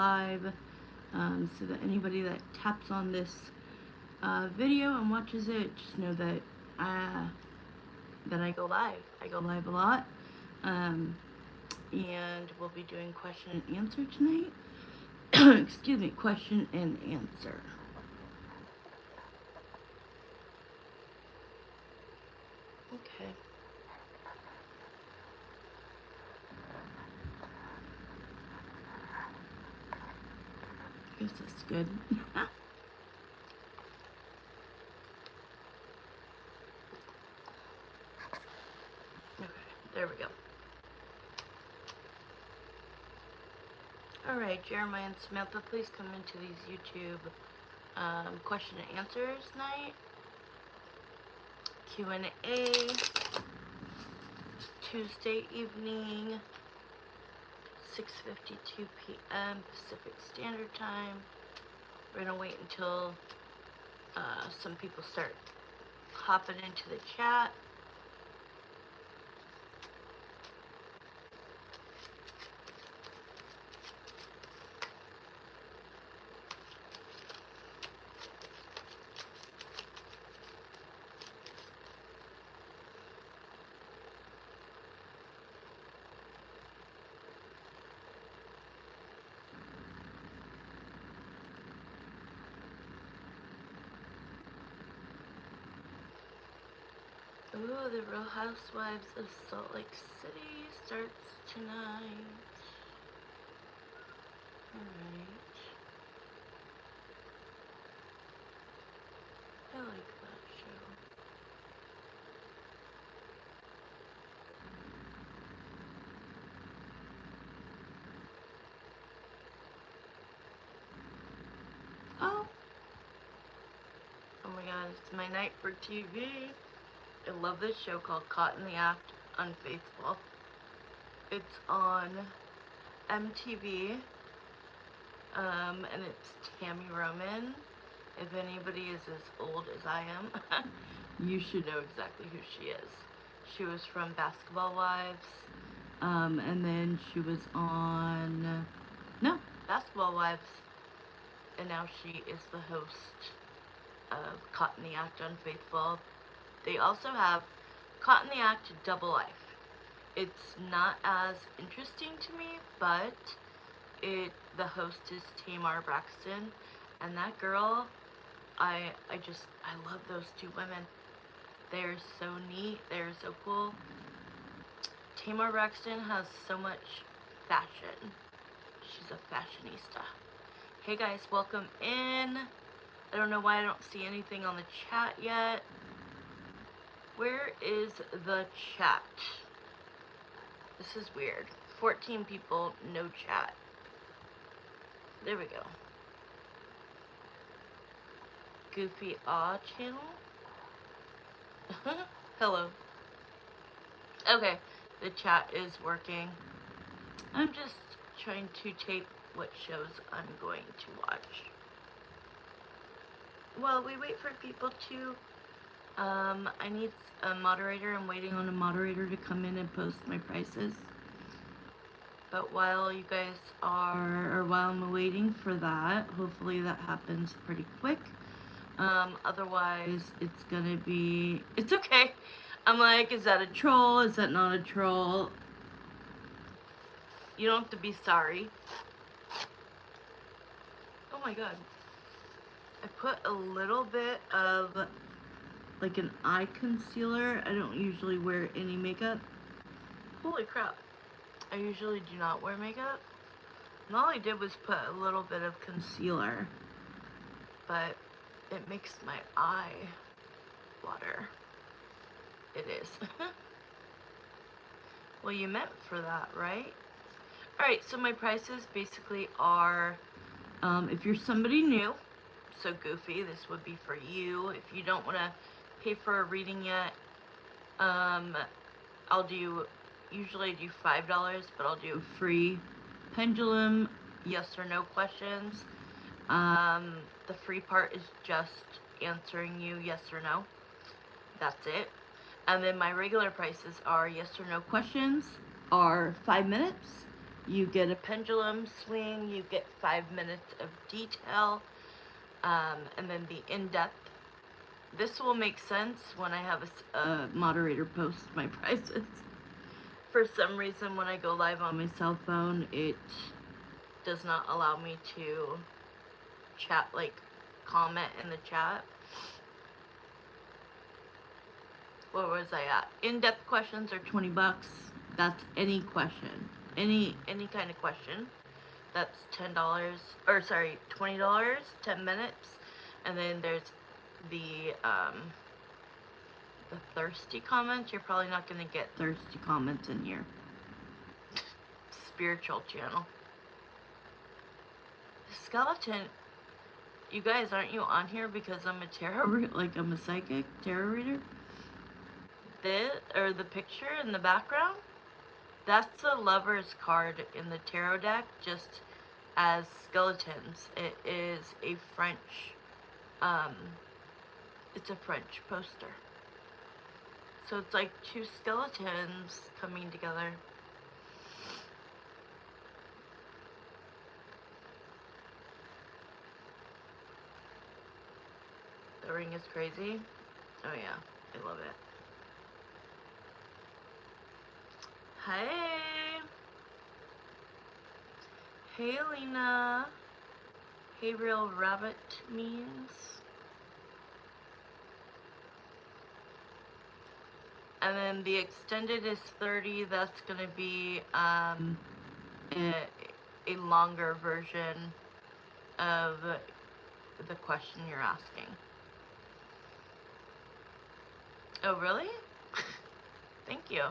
live, so that anybody that taps on this video and watches it, just know that I go live. I go live a lot, and we'll be doing question and answer tonight. Excuse me, question and answer. Okay. I guess that's good. Okay, there we go. Alright, Jeremiah and Samantha, please come into these YouTube question and answers night. Q&A. Tuesday evening, 6:52 p.m. Pacific Standard Time. We're gonna wait until some people start hopping into the chat. Ooh, the Real Housewives of Salt Lake City starts tonight. Alright. I like that show. Oh! Oh my god, it's my night for TV. I love this show called Caught in the Act, Unfaithful. It's on MTV, and it's Tammy Roman. If anybody is as old as I am, you should know exactly who she is. She was from Basketball Wives, and then she was on, Basketball Wives, and now she is the host of Caught in the Act, Unfaithful. They also have Caught in the Act, Double Life. It's not as interesting to me, but the host is Tamar Braxton, and that girl, I love those two women. They're so neat, they're so cool. Tamar Braxton has so much fashion. She's a fashionista. Hey guys, welcome in. I don't know why I don't see anything on the chat yet. Where is the chat? This is weird. 14 people, no chat. There we go. Goofy Aw channel? Hello. Okay, the chat is working. I'm just trying to tape what shows I'm going to watch. While we wait for people to, I need a moderator. I'm waiting on a moderator to come in and post my prices. But while you guys are, or while I'm waiting for that, hopefully that happens pretty quick. Otherwise, it's gonna be, it's okay. I'm like, is that a troll? Is that not a troll? You don't have to be sorry. Oh my god. I put a little bit of, like, an eye concealer. I don't usually wear any makeup. Holy crap. I usually do not wear makeup. And all I did was put a little bit of concealer. But it makes my eye water. It is. Well, you meant for that, right? Alright, so my prices basically are, if you're somebody new, so Goofy, this would be for you. If you don't want to pay for a reading yet, usually I do $5, but I'll do free pendulum, yes or no questions. The free part is just answering you yes or no. That's it. And then my regular prices are yes or no questions are 5 minutes, You get a pendulum swing, you get 5 minutes of detail, and then the in-depth. This will make sense when I have a moderator post my prices. For some reason, when I go live on my cell phone, it does not allow me to chat, like, comment in the chat. Where was I at? In-depth questions are $20. That's any question. Any kind of question. That's $10, or sorry, $20, 10 minutes. And then there's the thirsty comments. You're probably not going to get thirsty comments in here. Spiritual channel. Skeleton, you guys, aren't you on here because I'm a tarot, like I'm a psychic tarot reader? The picture in the background, that's the Lover's card in the tarot deck, just as skeletons. It is a French, it's a French poster. So it's like two skeletons coming together. The ring is crazy. Oh yeah, I love it. Hey! Hey, Lena. Hey, Real Rabbit means. And then the extended is 30. That's going to be a longer version of the question you're asking. Oh, really? Thank you.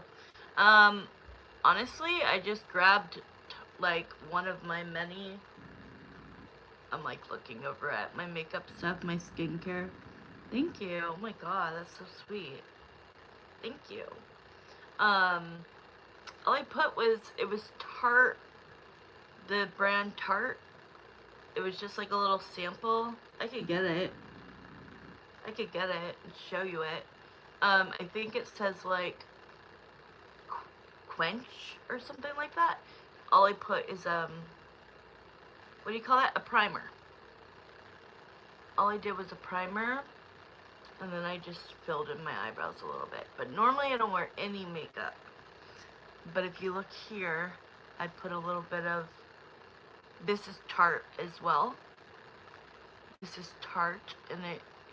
Honestly, I just grabbed like one of my many. I'm like looking over at my makeup stuff, my skincare. Thank you. Oh my god, that's so sweet. Thank you. All I put was, it was Tarte, the brand Tarte. It was just like a little sample. I could get it and show you it. I think it says like quench or something like that. All I put is what do you call that? A primer. All I did was a primer, and then I just filled in my eyebrows a little bit. But normally I don't wear any makeup. But if you look here, I put a little bit of, this is Tarte as well. This is Tarte, and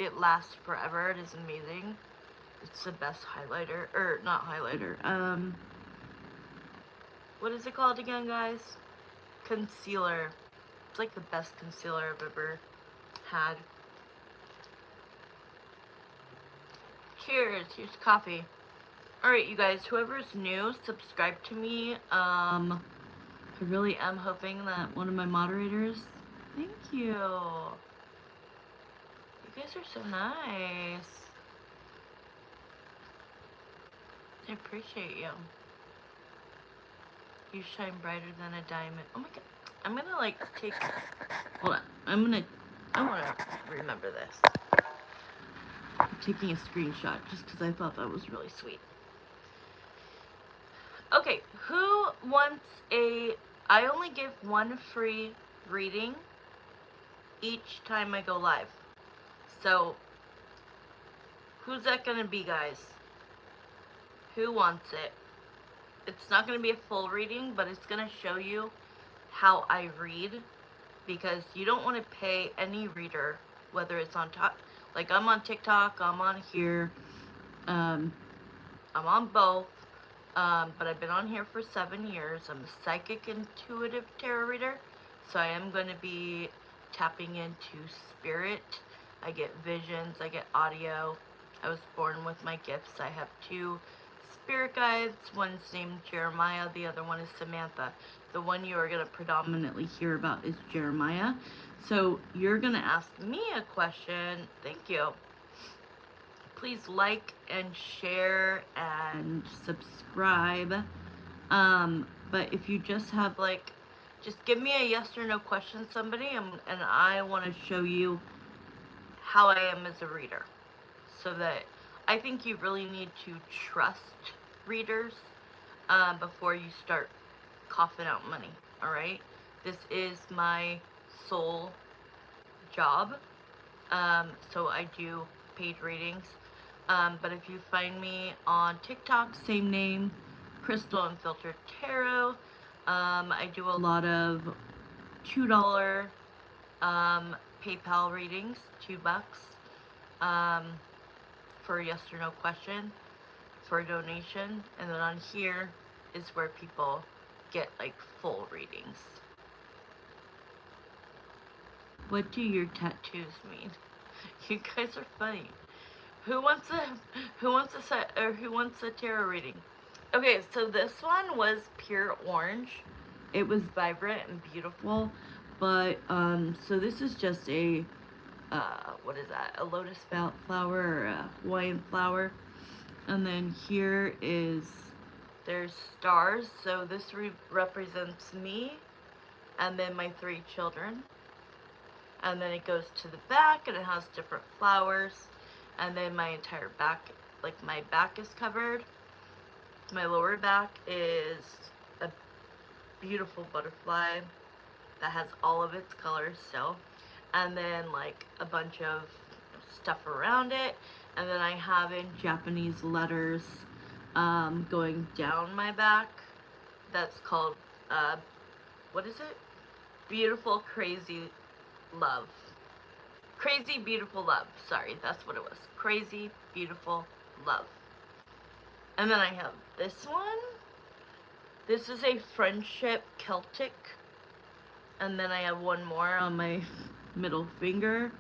it lasts forever. It is amazing. It's the best highlighter, or not highlighter, what is it called again, guys? Concealer. It's like the best concealer I've ever had. Cheers. Here's coffee. Alright, you guys, whoever's new, subscribe to me. I really am hoping that one of my moderators... Thank you. You guys are so nice. I appreciate you. You shine brighter than a diamond. Oh my god. I'm gonna like take... Hold on. I wanna remember this. I'm taking a screenshot just because I thought that was really sweet. Okay, who wants I only give one free reading each time I go live. So, who's that gonna be, guys? Who wants it? It's not gonna be a full reading, but it's gonna show you how I read, because you don't want to pay any reader, whether it's on top, like I'm on TikTok, I'm on here, I'm on both, but I've been on here for 7 years. I'm a psychic intuitive tarot reader, so I am going to be tapping into spirit. I get visions, I get audio. I was born with my gifts. I have 2 spirit guides. One's named Jeremiah, the other one is Samantha. The one you are going to predominantly hear about is Jeremiah. So you're going to ask me a question. Thank you. Please like and share and subscribe. But if you just have like, just give me a yes or no question, somebody, and I want to show you how I am as a reader. So that I think you really need to trust readers before you start coughing out money, alright? This is my sole job, so I do paid readings. But if you find me on TikTok, same name, Crystal Unfiltered Tarot. I do a lot of $2 PayPal readings, $2, for a yes or no question, for a donation. And then on here is where people get like full readings. What do your tattoos mean? You guys are funny. Who wants a tarot reading? Okay, so this one was pure orange. It was vibrant and beautiful, but so this is just a what is that? A lotus flower or a Hawaiian flower. And then here there's stars, so this represents me and then my 3 children. And then it goes to the back and it has different flowers. And then my entire back, like my back is covered. My lower back is a beautiful butterfly that has all of its colors still. And then like a bunch of stuff around it. And then I have in Japanese letters going down my back. That's called, what is it? Beautiful, crazy love. Crazy, beautiful love. Sorry, that's what it was. Crazy, beautiful love. And then I have this one. This is a friendship Celtic. And then I have one more on my middle finger.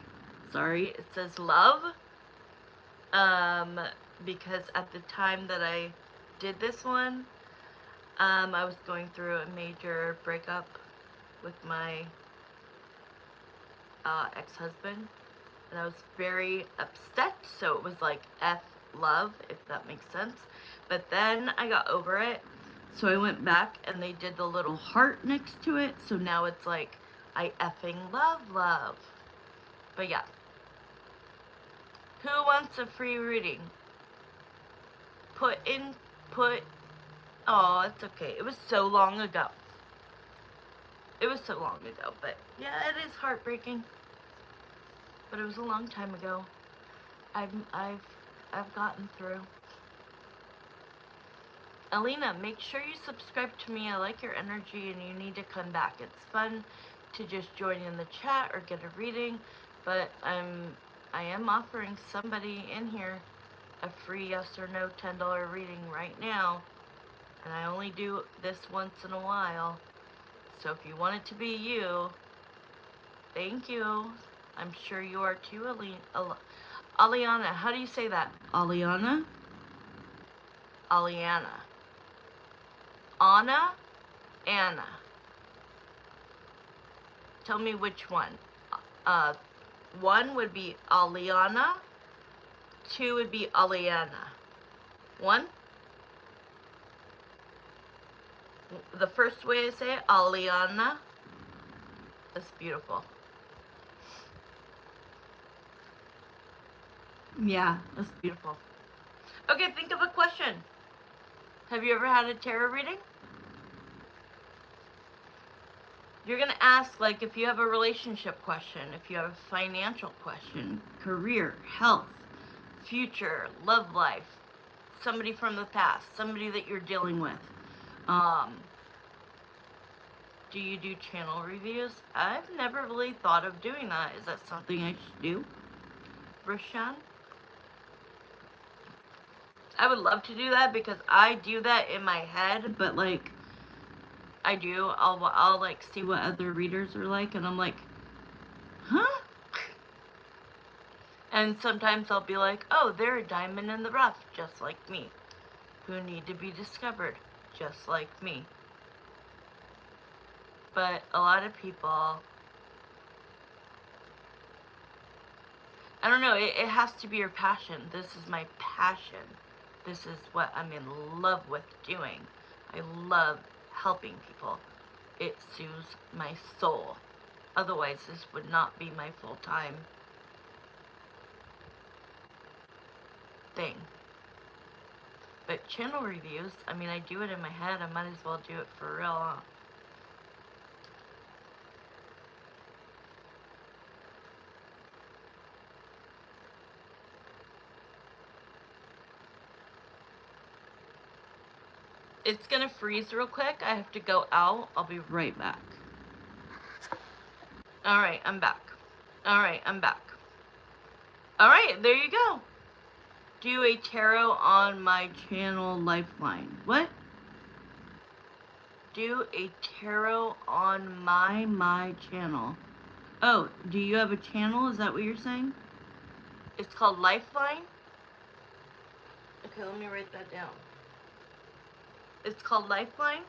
Sorry, it says love. Because at the time that I did this one, I was going through a major breakup with my ex-husband, and I was very upset, so it was like F love, if that makes sense. But then I got over it, so I went back and they did the little heart next to it, so now it's like I effing love. But yeah. Who wants a free reading? Oh, it's okay. It was so long ago. But yeah, it is heartbreaking. But it was a long time ago. I've gotten through. Alina, make sure you subscribe to me. I like your energy and you need to come back. It's fun to just join in the chat or get a reading, but I am offering somebody in here a free yes or no $10 reading right now, and I only do this once in a while. So if you want it to be you, thank you. I'm sure you are too, Aliana. How do you say that? Aliana? Aliana. Anna? Anna. Tell me which one. 1 would be Aliana. 2 would be Aliana. 1? The first way I say it, Aliana. That's beautiful. Yeah, that's beautiful. Okay, think of a question. Have you ever had a tarot reading? You're going to ask, like, if you have a relationship question, if you have a financial question, career, health, future, love life, somebody from the past, somebody that you're dealing with. Do you do channel reviews? I've never really thought of doing that. Is that something I should do? Rashan? I would love to do that because I do that in my head, but like, I'll like see what other readers are like, and I'm like, huh? And sometimes I'll be like, oh, they're a diamond in the rough, just like me, who need to be discovered, just like me. But a lot of people, I don't know, it has to be your passion. This is my passion. This is what I'm in love with doing. I love helping people. It soothes my soul. Otherwise, this would not be my full-time thing. But channel reviews, I mean, I do it in my head. I might as well do it for real, huh? It's gonna freeze real quick. I have to go out. I'll be right back. Alright, I'm back. Alright, I'm back. Alright, there you go. Do a tarot on my channel Lifeline. What? Do a tarot on my channel. Oh, do you have a channel? Is that what you're saying? It's called Lifeline? Okay, let me write that down. It's called Lifeline?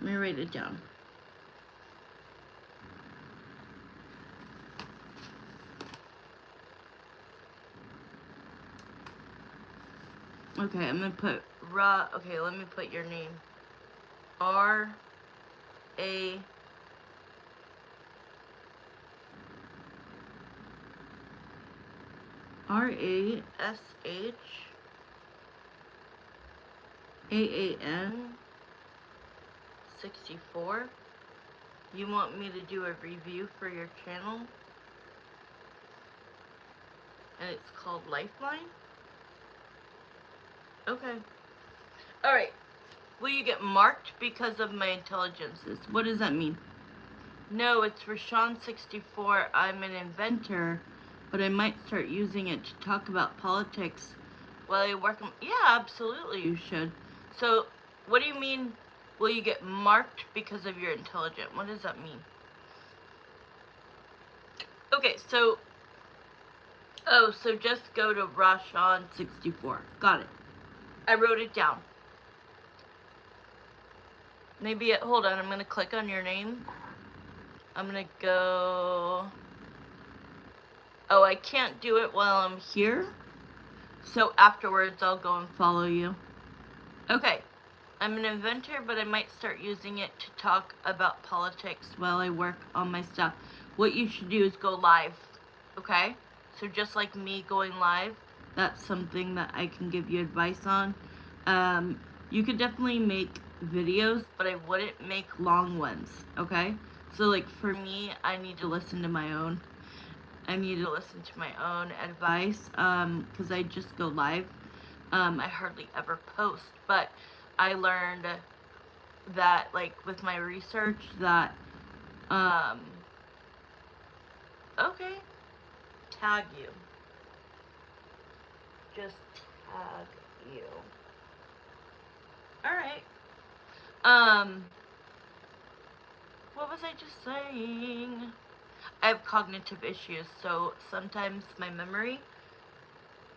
Let me write it down. Okay, I'm gonna put okay, let me put your name. R-A... R-A-S-H-A-A-N 64. You want me to do a review for your channel? And it's called Lifeline? Okay. Alright. Will you get marked because of my intelligences? What does that mean? No, it's Rashawn64. I'm an inventor, but I might start using it to talk about politics while I work. Yeah, absolutely you should. So, what do you mean, will you get marked because of your intelligence? What does that mean? Okay, so, so just go to Rashawn64. Got it. I wrote it down. Maybe, hold on, I'm going to click on your name. I'm going to go... Oh, I can't do it while I'm here. So afterwards, I'll go and follow you. Okay. I'm an inventor, but I might start using it to talk about politics while I work on my stuff. What you should do is go live. Okay? So just like me going live, that's something that I can give you advice on. You could definitely make videos, but I wouldn't make long ones. Okay? So like for me, I need to listen to my own. I need to listen to my own advice, because I just go live. I hardly ever post, but I learned that, like, with my research that, okay, tag you. Just tag you. Alright. What was I just saying? I have cognitive issues, so sometimes my memory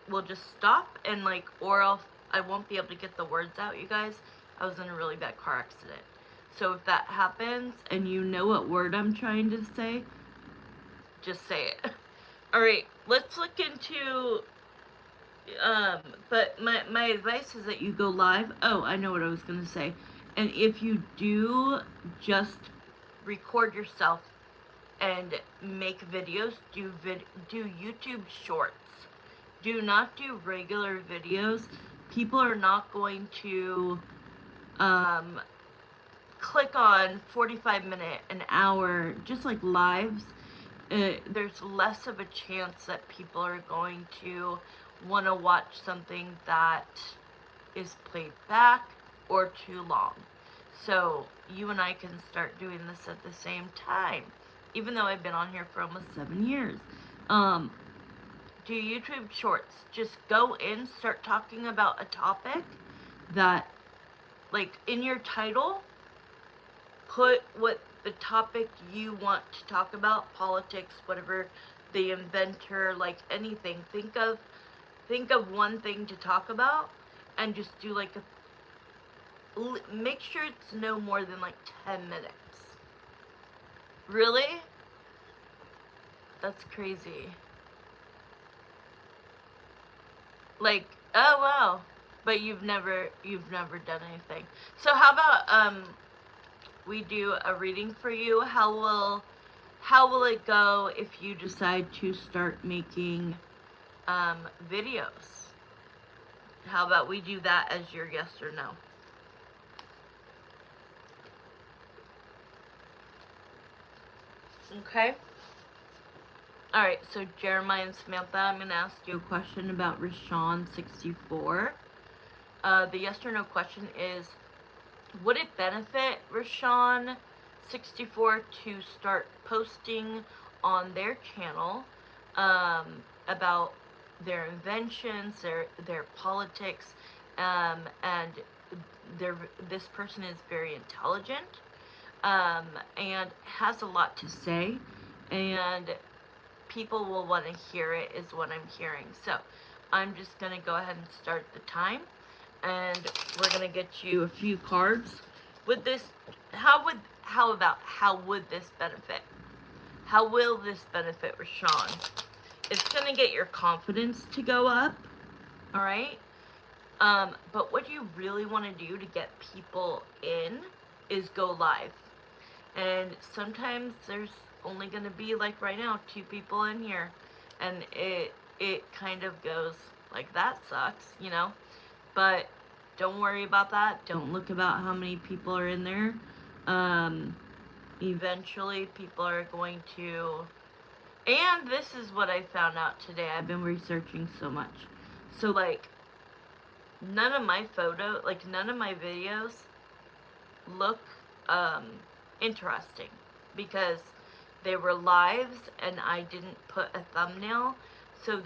will just stop and like, or I won't be able to get the words out, you guys. I was in a really bad car accident. So if that happens and you know what word I'm trying to say, just say it. Alright, let's look into, but my advice is that you go live. Oh, I know what I was going to say. And if you do just record yourself and make videos, do YouTube shorts. Do not do regular videos. People are not going to click on 45-minute, an hour, just like lives. There's less of a chance that people are going to want to watch something that is played back or too long. So you and I can start doing this at the same time, even though I've been on here for almost 7 years. Do YouTube shorts. Just go in, start talking about a topic that, like, in your title, put what the topic you want to talk about, politics, whatever, the inventor, like anything. Think of one thing to talk about and just do like make sure it's no more than like 10 minutes. Really? That's crazy. Like, oh wow, but you've never done anything. So how about we do a reading for you? How how will it go if you decide to start making videos? How about we do that as your yes or no? Okay. Alright, so Jeremiah and Samantha, I'm going to ask you a question about Rashawn 64. The yes or no question is, would it benefit Rashawn 64 to start posting on their channel about their inventions, their politics, and this person is very intelligent and has a lot to say, and people will want to hear it, is what I'm hearing. So I'm just going to go ahead and start the time, and we're going to get you a few cards. With this, how would this benefit? How will this benefit Rashawn? It's going to get your confidence to go up, all right? But what you really want to do to get people in is go live. And sometimes there's only going to be, like right now, 2 people in here. And it kind of goes like, that sucks, you know? But don't worry about that. Don't look about how many people are in there. Eventually people are going to... And this is what I found out today. I've been researching so much. So, like, none of my videos look interesting because they were lives and I didn't put a thumbnail. So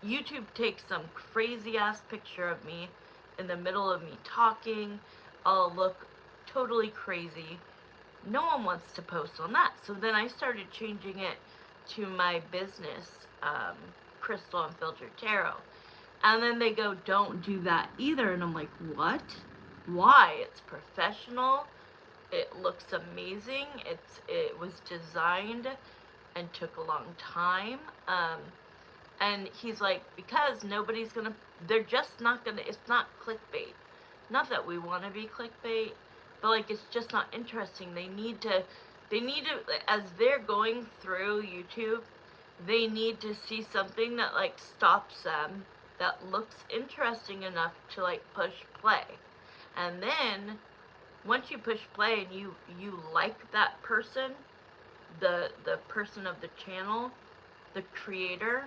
YouTube takes some crazy ass picture of me in the middle of me talking. I'll look totally crazy. No one wants to post on that. So then I started changing it to my business, Crystal Unfiltered Tarot. And then they go, don't do that either. And I'm like, what? Why? It's professional. It looks amazing. It was designed and took a long time. And he's like, because nobody's gonna, they're just not gonna, it's not clickbait. Not that we want to be clickbait, but like, it's just not interesting. They need to, as they're going through YouTube, they need to see something that like stops them, that looks interesting enough to like push play. And then once you push play and you like that person, the person of the channel, the creator,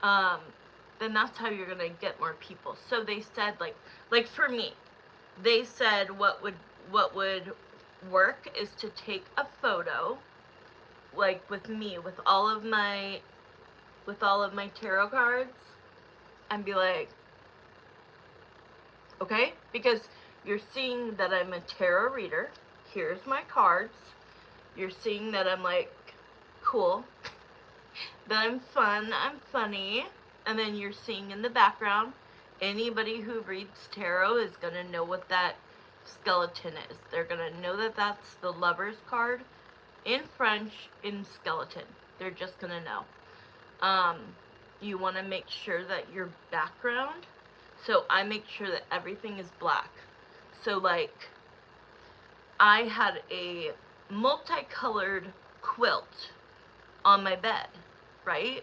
then that's how you're gonna get more people. So they said, like for me, they said what would work is to take a photo, like with me, with all of my tarot cards, and be like, okay, because you're seeing that I'm a tarot reader. Here's my cards. You're seeing that I'm like cool, that I'm fun, I'm funny, and then you're seeing in the background, anybody who reads tarot is gonna know what that skeleton is. They're gonna know that that's the Lover's card in French in skeleton. They're just gonna know. You want to make sure that your background, so I make sure that everything is black. So like, I had a multicolored quilt on my bed, right?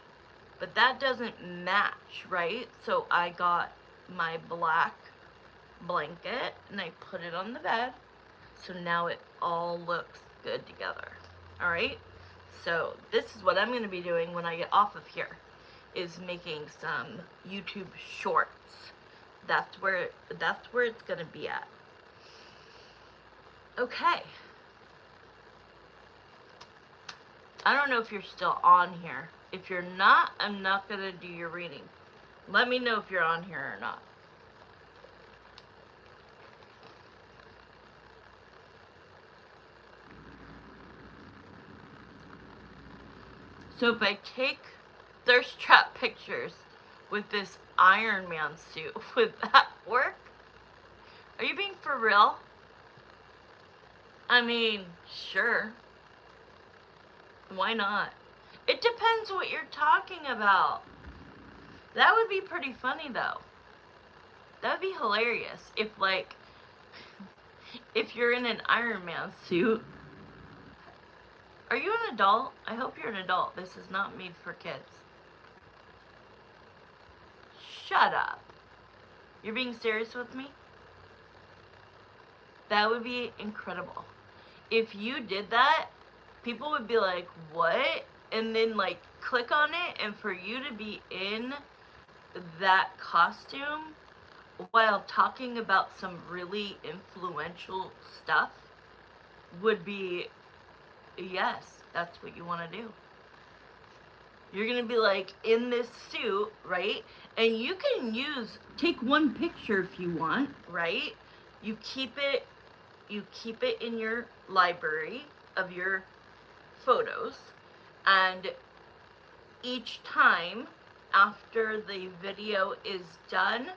But that doesn't match, right? So I got my black blanket and I put it on the bed. So now it all looks good together. All right? So this is what I'm going to be doing when I get off of here, is making some YouTube shorts. That's where it's going to be at. Okay. I don't know if you're still on here. If you're not, I'm not going to do your reading. Let me know if you're on here or not. So if I take thirst trap pictures with this Iron Man suit, would that work? Are you being for real? I mean, sure. Why not? It depends what you're talking about. That would be pretty funny though. That would be hilarious if like, if you're in an Iron Man suit. Are you an adult? I hope you're an adult. This is not made for kids. Shut up. You're being serious with me? That would be incredible. If you did that, people would be like, what? And then like click on it, and for you to be in that costume while talking about some really influential stuff would be, yes, that's what you want to do. You're gonna be like in this suit, right? And you can take one picture if you want, right? You keep it in your library of your photos, and each time after the video is done,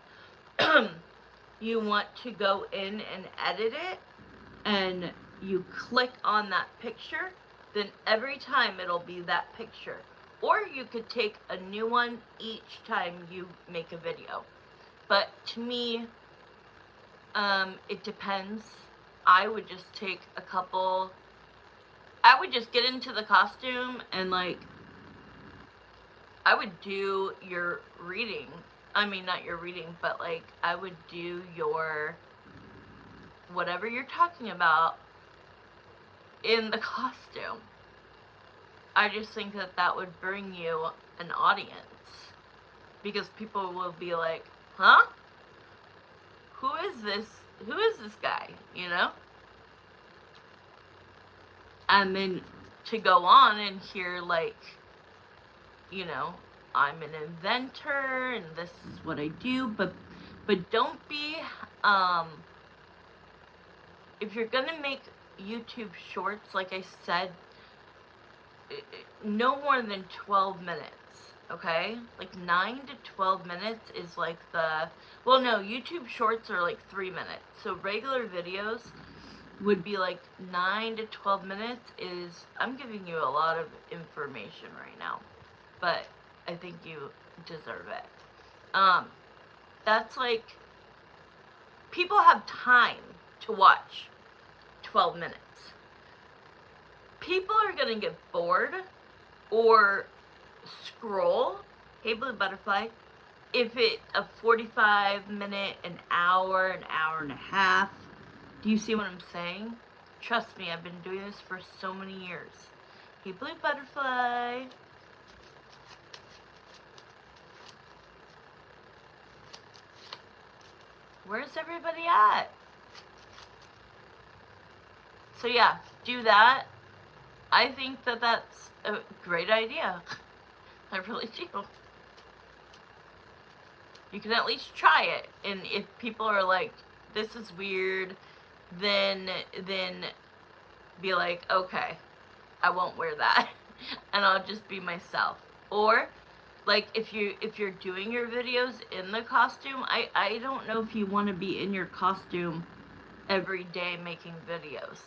you want to go in and edit it, and you click on that picture, then every time it'll be that picture. Or you could take a new one each time you make a video. But to me, it depends. I would just take a couple. I would just get into the costume and like, I would do your reading. I mean, not your reading, but like, I would do your, whatever you're talking about in the costume. I just think that that would bring you an audience. Because people will be like, huh? Who is this? Who is this guy? You know? And then to go on and hear like, you know, I'm an inventor and this is what I do, but don't be, if you're gonna make YouTube shorts, like I said, no more than 12 minutes, okay? Like 9 to 12 minutes is like the, well no, YouTube shorts are like 3 minutes. So regular videos would be like 9 to 12 minutes is, I'm giving you a lot of information right now, but I think you deserve it. That's like, people have time to watch 12 minutes. People are gonna get bored or scroll. Hey, Blue Butterfly. If it's a 45-minute, an hour and a half. Do you see what I'm saying? Trust me, I've been doing this for so many years. Hey, Blue Butterfly. Where's everybody at? So yeah, do that. I think that that's a great idea. I really do. You can at least try it. And if people are like, this is weird, then be like, okay, I won't wear that. And I'll just be myself. Or like if you're doing your videos in the costume, I don't know if you want to be in your costume every day making videos.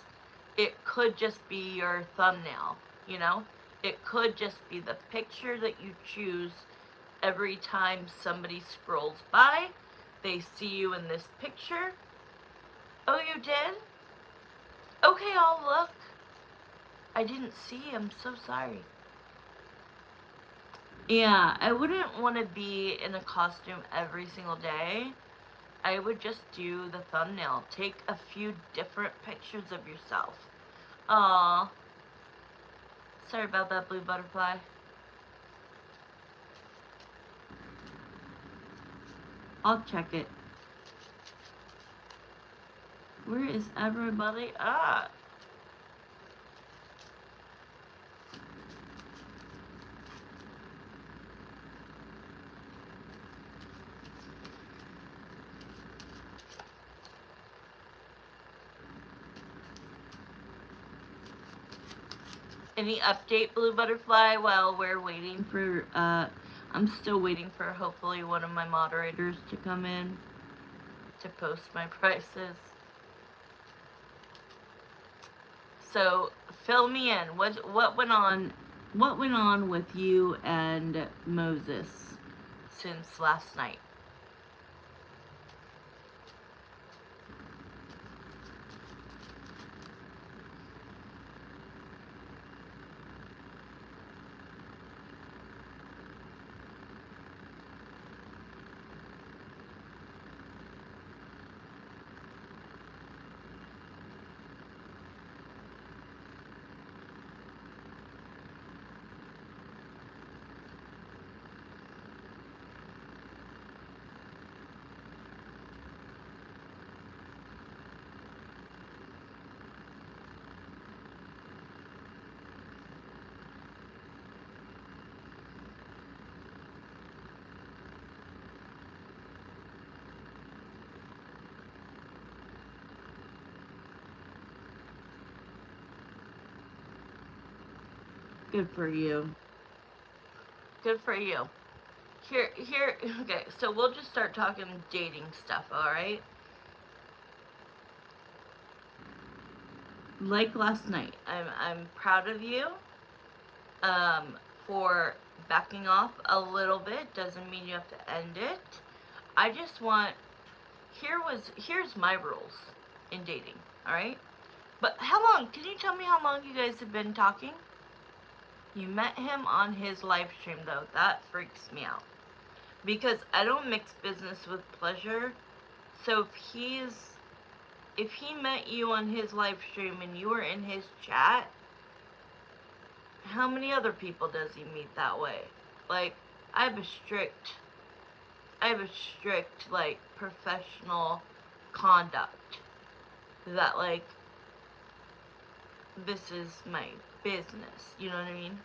It could just be your thumbnail, you know? It could just be the picture that you choose every time somebody scrolls by. They see you in this picture. Oh, you did? Okay, I'll look. I didn't see. I'm so sorry. Yeah, I wouldn't want to be in a costume every single day. I would just do the thumbnail. Take a few different pictures of yourself. Aww. Sorry about that, Blue Butterfly. I'll check it. Where is everybody at? Any update, Blue Butterfly, while we're waiting for, I'm still waiting for hopefully one of my moderators to come in to post my prices. So, fill me in. What went on with you and Moses since last night? Good for you. Good for you. Here, okay, so we'll just start talking dating stuff, alright? Like last night, I'm proud of you, for backing off a little bit. Doesn't mean you have to end it. I just want, here's my rules in dating, alright? But how long, can you tell me how long you guys have been talking? You met him on his live stream, though. That freaks me out. Because I don't mix business with pleasure. So if he met you on his live stream and you were in his chat, how many other people does he meet that way? Like, I have a strict, like, professional conduct that, like, this is my business. You know what I mean?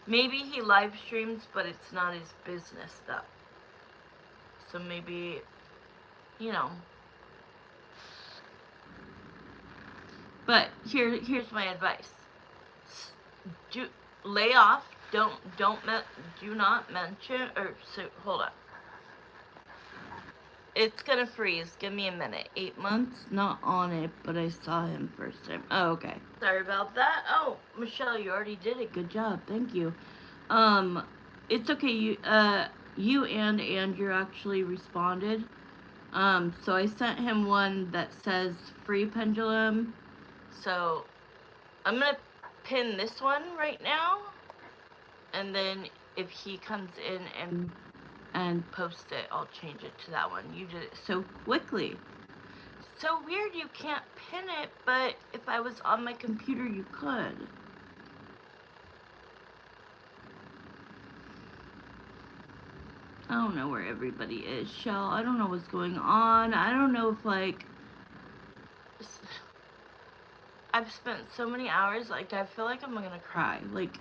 Maybe he live streams, but it's not his business stuff. So maybe, you know. But here's my advice. Lay off. Do not mention, or, so, hold on. It's gonna freeze. Give me a minute. 8 months? Not on it, but I saw him first time. Oh, okay. Sorry about that. Oh, Michelle, you already did it. Good job. Thank you. It's okay. You and Andrew actually responded. So I sent him one that says free pendulum. So I'm gonna pin this one right now, and then if he comes in and post it, I'll change it to that one. You did it so quickly. So weird you can't pin it, but if I was on my computer, you could. I don't know where everybody is, Shell. I don't know what's going on. I don't know if, like, I've spent so many hours, like, I feel like I'm gonna cry. Like,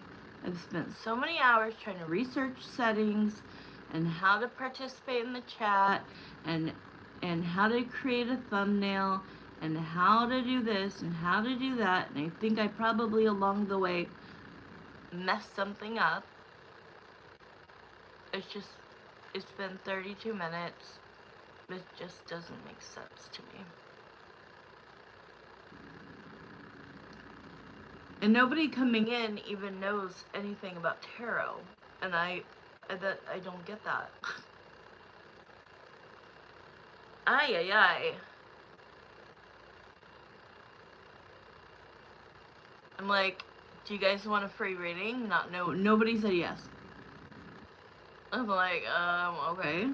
I've spent so many hours trying to research settings and how to participate in the chat and how to create a thumbnail and how to do this and how to do that. And I think I probably along the way messed something up. It's been 32 minutes. It just doesn't make sense to me. And nobody coming in even knows anything about tarot. And I don't get that. Ay, ay, ay. I'm like, do you guys want a free reading? Nobody said yes. I'm like, okay.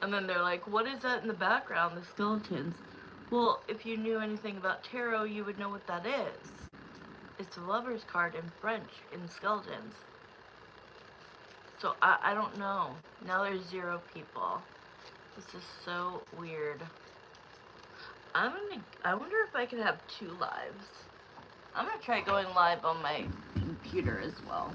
And then they're like, what is that in the background? The skeletons. Well, if you knew anything about tarot, you would know what that is. It's a lover's card in French, in skeletons. So, I don't know. Now there's 0 people. This is so weird. I wonder if I could have 2 lives. I'm gonna try going live on my computer as well.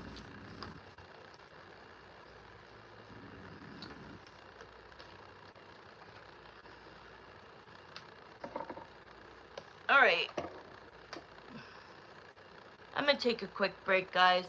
Alright. I'm gonna take a quick break, guys.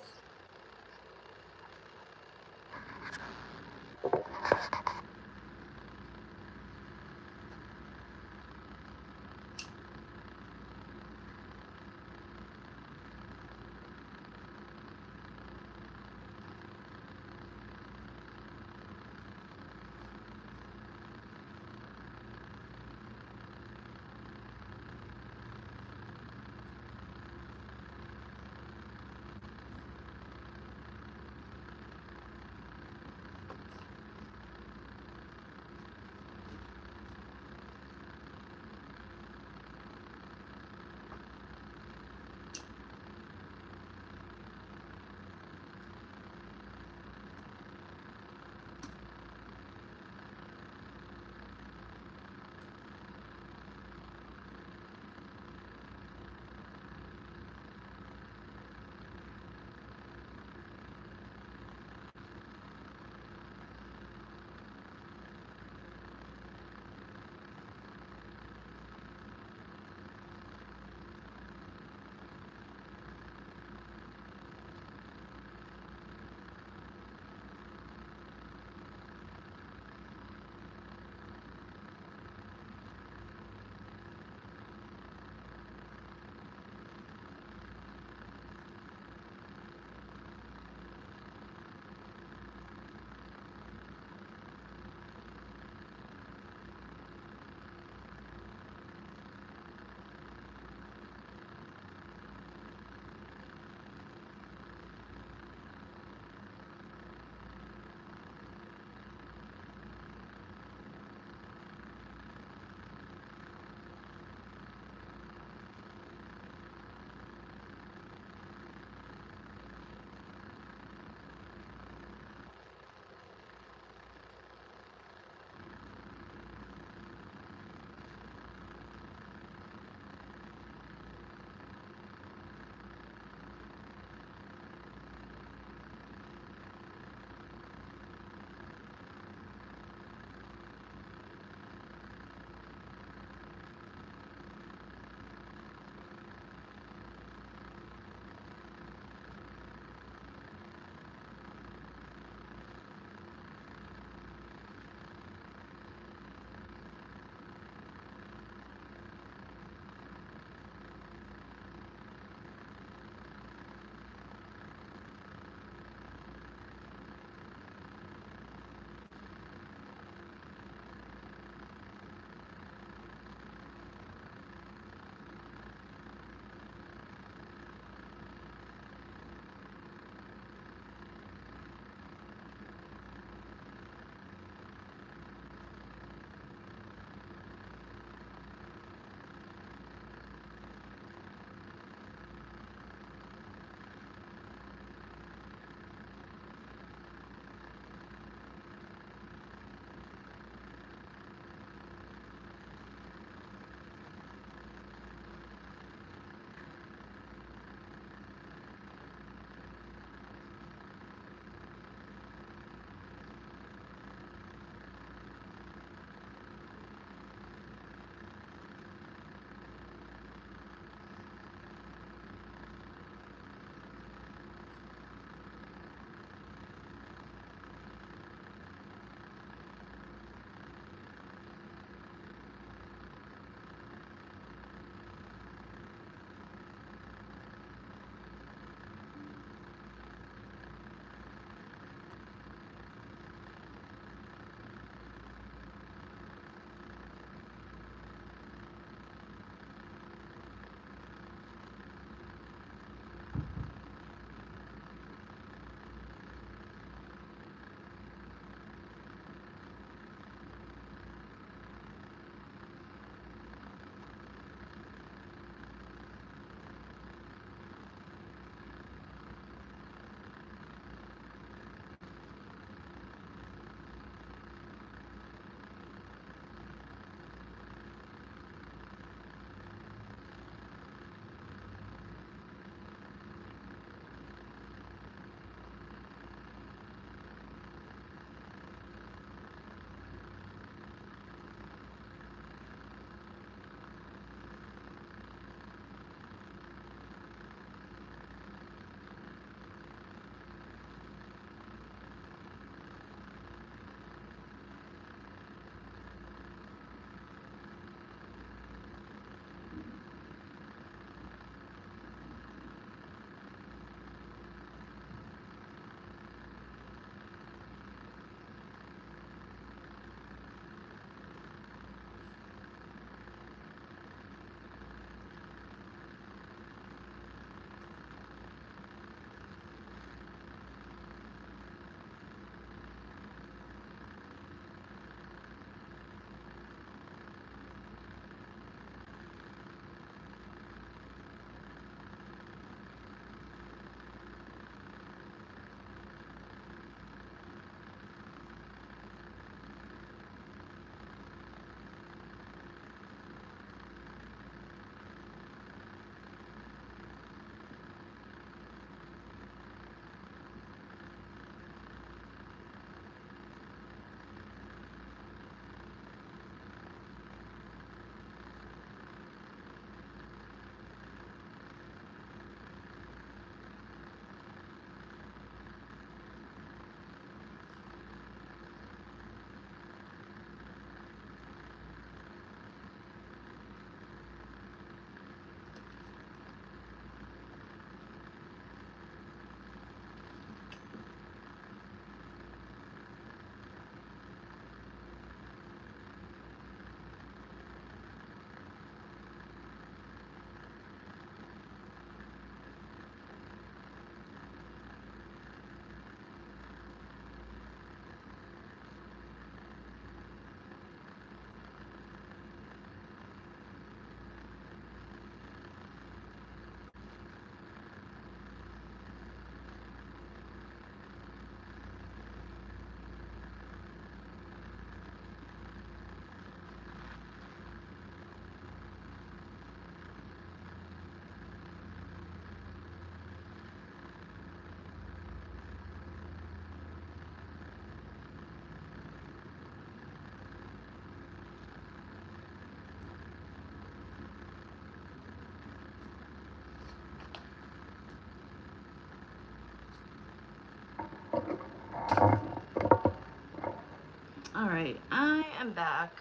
Alright, I am back.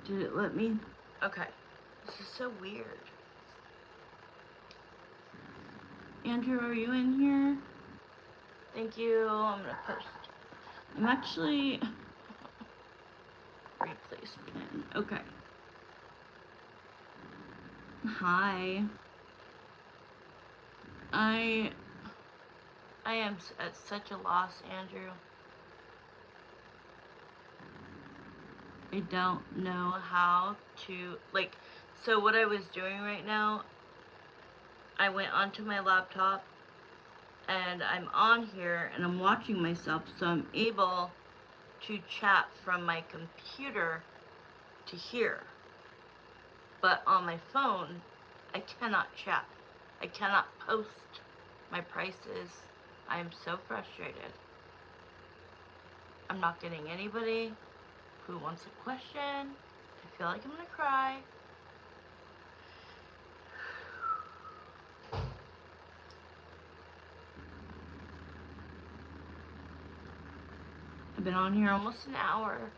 Did it let me? Okay. This is so weird. Andrew, are you in here? Thank you. I'm gonna post. I'm actually... Replace pin. Okay. Hi. I am at such a loss, Andrew. I don't know how to, like, so what I was doing right now, I went onto my laptop and I'm on here and I'm watching myself, so I'm able to chat from my computer to here. But on my phone, I cannot chat. I cannot post my prices. I am so frustrated. I'm not getting anybody who wants a question. I feel like I'm gonna cry. I've been on here almost an hour.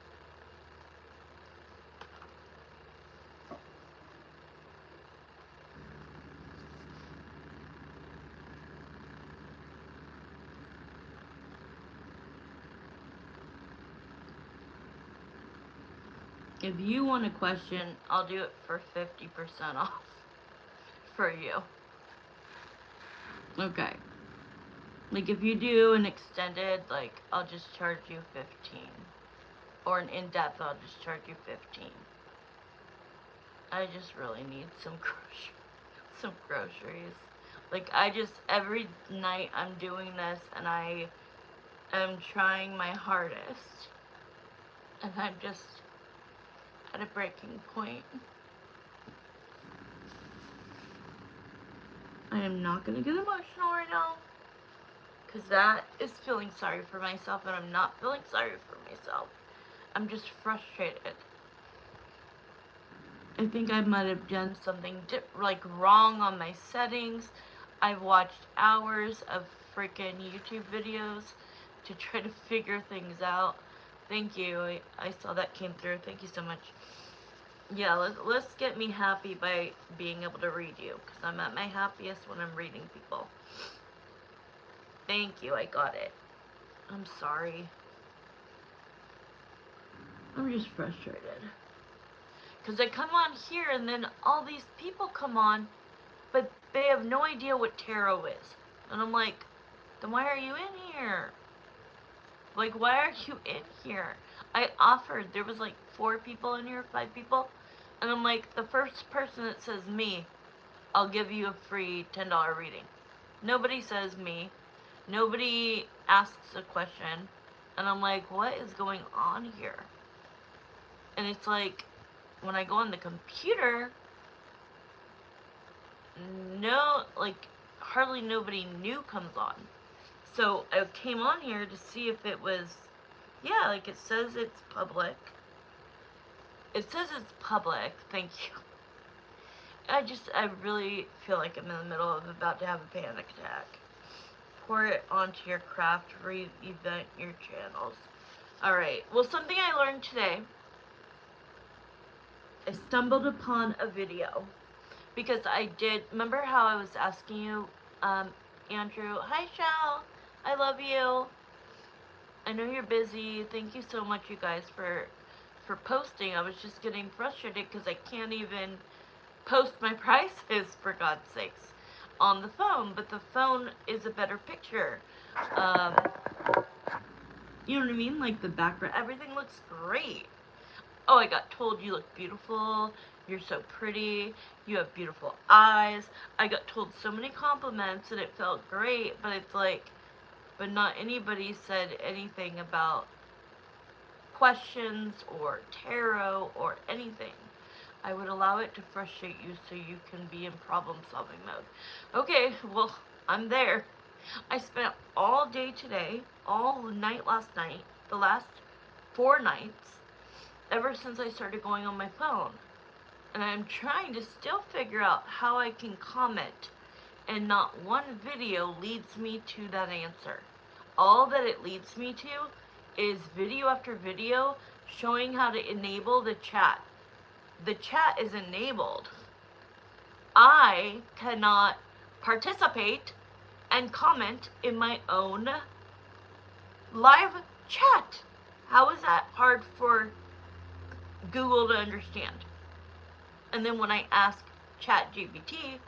If you want a question, I'll do it for 50% off for you. Okay. Like if you do an extended, like I'll just charge you 15. Or an in-depth, I'll just charge you 15. I just really need some groceries. Like every night I'm doing this and I am trying my hardest. And I'm just at a breaking point. I am not gonna get emotional right now. Because that is feeling sorry for myself and I'm not feeling sorry for myself. I'm just frustrated. I think I might have done something wrong on my settings. I've watched hours of freaking YouTube videos to try to figure things out. Thank you. I saw that came through. Thank you so much. Yeah, let's get me happy by being able to read you. Because I'm at my happiest when I'm reading people. Thank you. I got it. I'm sorry. I'm just frustrated. Because I come on here and then all these people come on, but they have no idea what tarot is. And I'm like, then why are you in here? Like, why are you in here? I offered, there was like 4 people in here, 5 people. And I'm like, the first person that says me, I'll give you a free $10 reading. Nobody says me. Nobody asks a question. And I'm like, what is going on here? And it's like, when I go on the computer, hardly nobody new comes on. So I came on here to see if it was, yeah, like it says it's public. It says it's public, thank you. I really feel like I'm in the middle of about to have a panic attack. Pour it onto your craft, re-event your channels. Alright, well something I learned today, I stumbled upon a video. Because remember how I was asking you, Andrew, hi Shell, I love you. I know you're busy. Thank you so much, you guys, for posting. I was just getting frustrated because I can't even post my prices, for God's sakes, on the phone. But the phone is a better picture. You know what I mean? Like the background, everything looks great. Oh, I got told you look beautiful, you're so pretty, you have beautiful eyes. I got told so many compliments and it felt great, but it's like, but not anybody said anything about questions or tarot or anything. I would allow it to frustrate you so you can be in problem solving mode. Okay, well, I'm there. I spent all day today, all night last night, the last 4 nights, ever since I started going on my phone. And I'm trying to still figure out how I can comment and not one video leads me to that answer. all that it leads me to is video after video showing how to enable the chat. The chat is enabled. I cannot participate and comment in my own live chat. How is that hard for Google to understand? And then when I ask ChatGPT,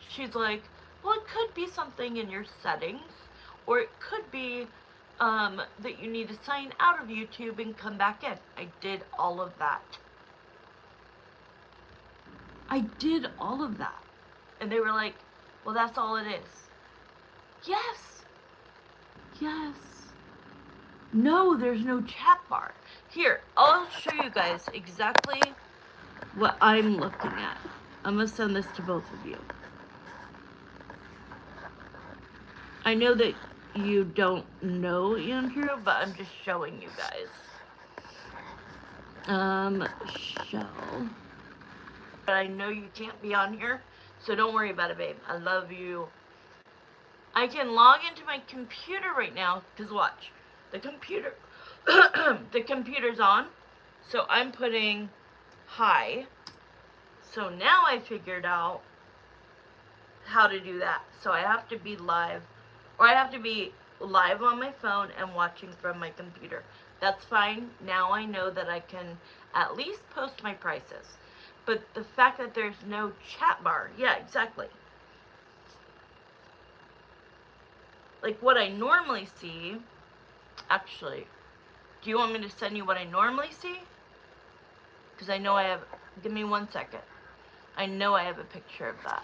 she's like, well, it could be something in your settings, or it could be that you need to sign out of YouTube and come back in. I did all of that. I did all of that. And they were like, well, that's all it is. Yes. Yes. No, there's no chat bar. Here, I'll show you guys exactly what I'm looking at. I'm going to send this to both of you. I know that you don't know Andrew, but I'm just showing you guys. Shell. But I know you can't be on here, so don't worry about it, babe. I love you. I can log into my computer right now, because watch. The computer, the computer's on, so I'm putting hi. So now I figured out how to do that. So I have to be live, or I have to be live on my phone and watching from my computer. That's fine. Now I know that I can at least post my prices. But the fact that there's no chat bar, yeah, exactly. Like what I normally see, actually, do you want me to send you what I normally see? Because I know I have, give me 1 second. I know I have a picture of that.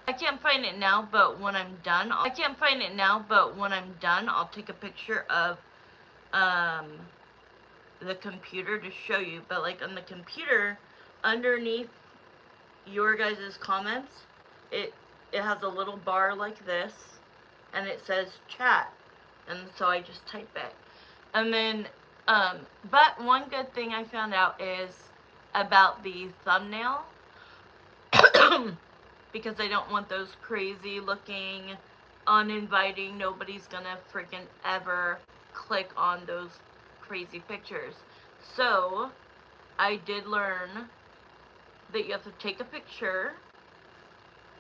I can't find it now, but when I'm done, I'll take a picture of the computer to show you. But like on the computer, underneath your guys' comments, it has a little bar like this, and it says chat, and so I just type it. And then, but one good thing I found out is about the thumbnail, because I don't want those crazy looking, uninviting, nobody's gonna freaking ever click on those crazy pictures. So, I did learn that you have to take a picture.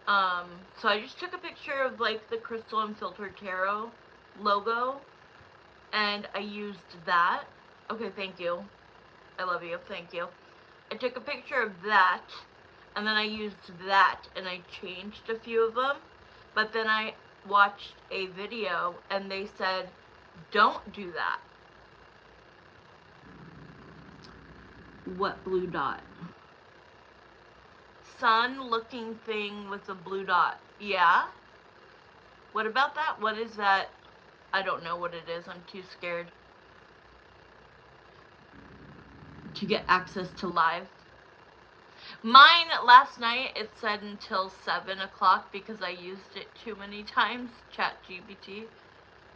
So I just took a picture of like the Crystal Unfiltered Tarot logo, and I used that. Okay, thank you. I love you. Thank you. I took a picture of that, and then I used that, and I changed a few of them. But then I watched a video, and they said, don't do that. What blue dot? Sun looking thing with a blue dot. Yeah? What about that? What is that? I don't know what it is. I'm too scared to get access to live. Mine last night, it said until 7 o'clock because I used it too many times, ChatGPT,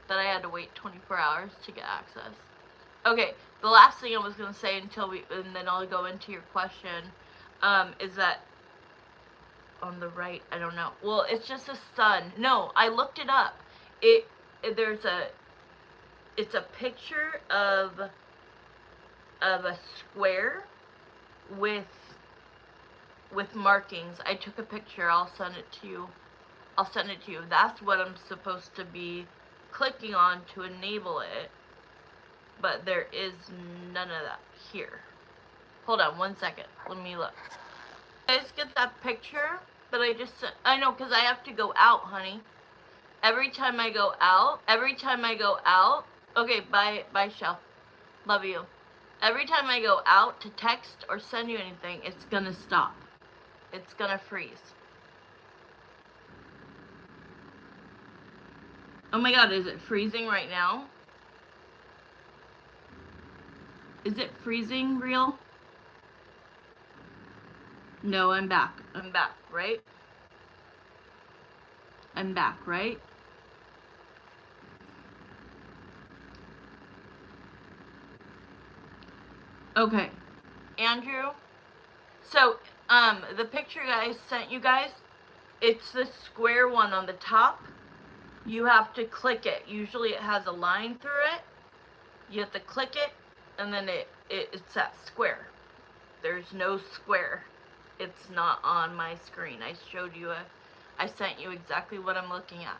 that I had to wait 24 hours to get access. Okay, the last thing I was going to say and then I'll go into your question, is that on the right, I don't know. Well, it's just a sun. No, I looked it up. It's a picture of a square with markings. I took a picture. I'll send it to you. That's what I'm supposed to be clicking on to enable it. But there is none of that here. Hold on 1 second. Let me look. You guys get that picture that I just sent? I know, because I have to go out, honey. Every time I go out. Okay, bye, Shell. Love you. Every time I go out to text or send you anything, it's gonna stop. It's gonna freeze. Oh my god, is it freezing right now? Is it freezing real? No, I'm back. Right? I'm back, right? Okay. Andrew? So, the picture I sent you guys, it's the square one on the top you have to click it. Usually it has a line through it. You have to click it, and then it's that square. There's no square. It's not on my screen. I sent you exactly what I'm looking at.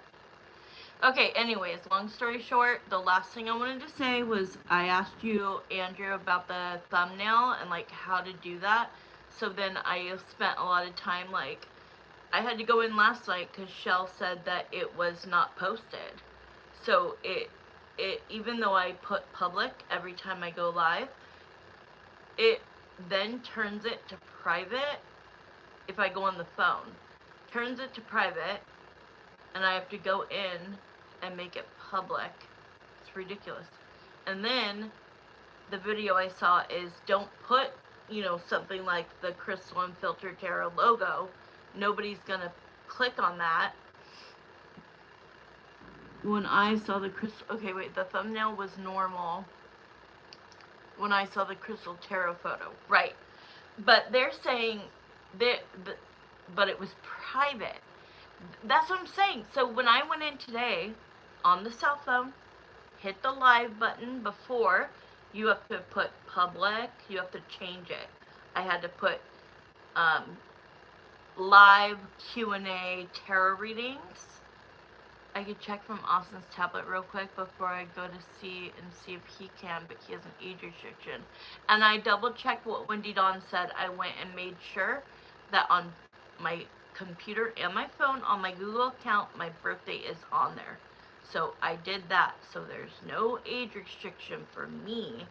Okay, anyways, long story short, the last thing I wanted to say was I asked you, Andrew, about the thumbnail and like how to do that. So then I spent a lot of time, like, I had to go in last night because Shell said that it was not posted. So it even though I put public every time I go live, it then turns it to private if I go on the phone. Turns it to private, and I have to go in and make it public. It's ridiculous. And then the video I saw is don't put, something like the Crystal Unfiltered Tarot logo. Nobody's gonna click on that. When I saw the crystal, okay, wait, the thumbnail was normal. When I saw the Crystal Tarot photo, right? But they're saying that, but it was private. That's what I'm saying. So when I went in today on the cell phone, hit the live button before, you have to put public, you have to change it. I had to put live Q&A tarot readings. I could check from Austin's tablet real quick before I go to see if he can, but he has an age restriction. And I double checked what Wendy Dawn said. I went and made sure that on my computer and my phone, on my Google account, my birthday is on there. So I did that. So there's no age restriction for me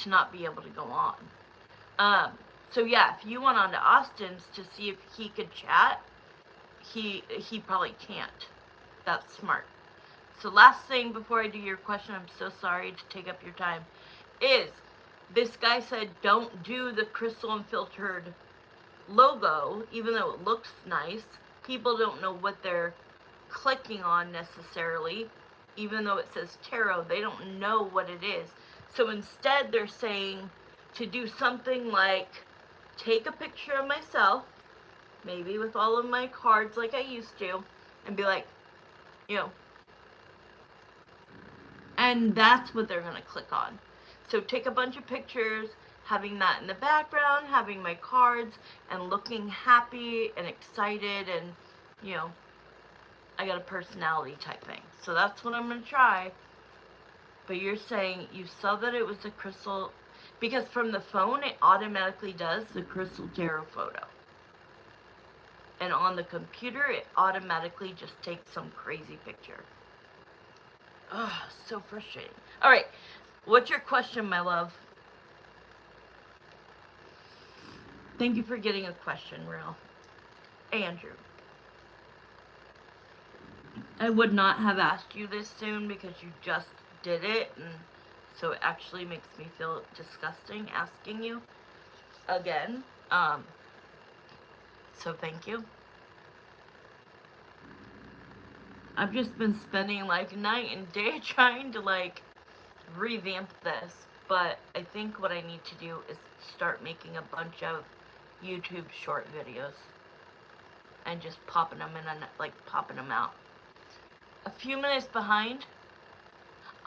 to not be able to go on. So yeah, if you went on to Austin's to see if he could chat, he probably can't. That's smart. So last thing before I do your question, I'm so sorry to take up your time, is this guy said don't do the Crystal Unfiltered logo, even though it looks nice. People don't know what they're clicking on necessarily. Even though it says tarot, they don't know what it is. So instead they're saying to do something like take a picture of myself, maybe with all of my cards like I used to, and be like, and that's what they're going to click on. So take a bunch of pictures, having that in the background, having my cards, and looking happy and excited, and, I got a personality type thing. So that's what I'm going to try. But you're saying you saw that it was a crystal, because from the phone it automatically does the Crystal Tarot photo. And on the computer it automatically just takes some crazy picture. Ugh, so frustrating. Alright, what's your question, my love? Thank you for getting a question, Real. Andrew. I would not have asked you this soon because you just did it, and so it actually makes me feel disgusting asking you again. So thank you. I've just been spending like night and day trying to like revamp this, but I think what I need to do is start making a bunch of YouTube short videos and just popping them in and like popping them out. A few minutes behind.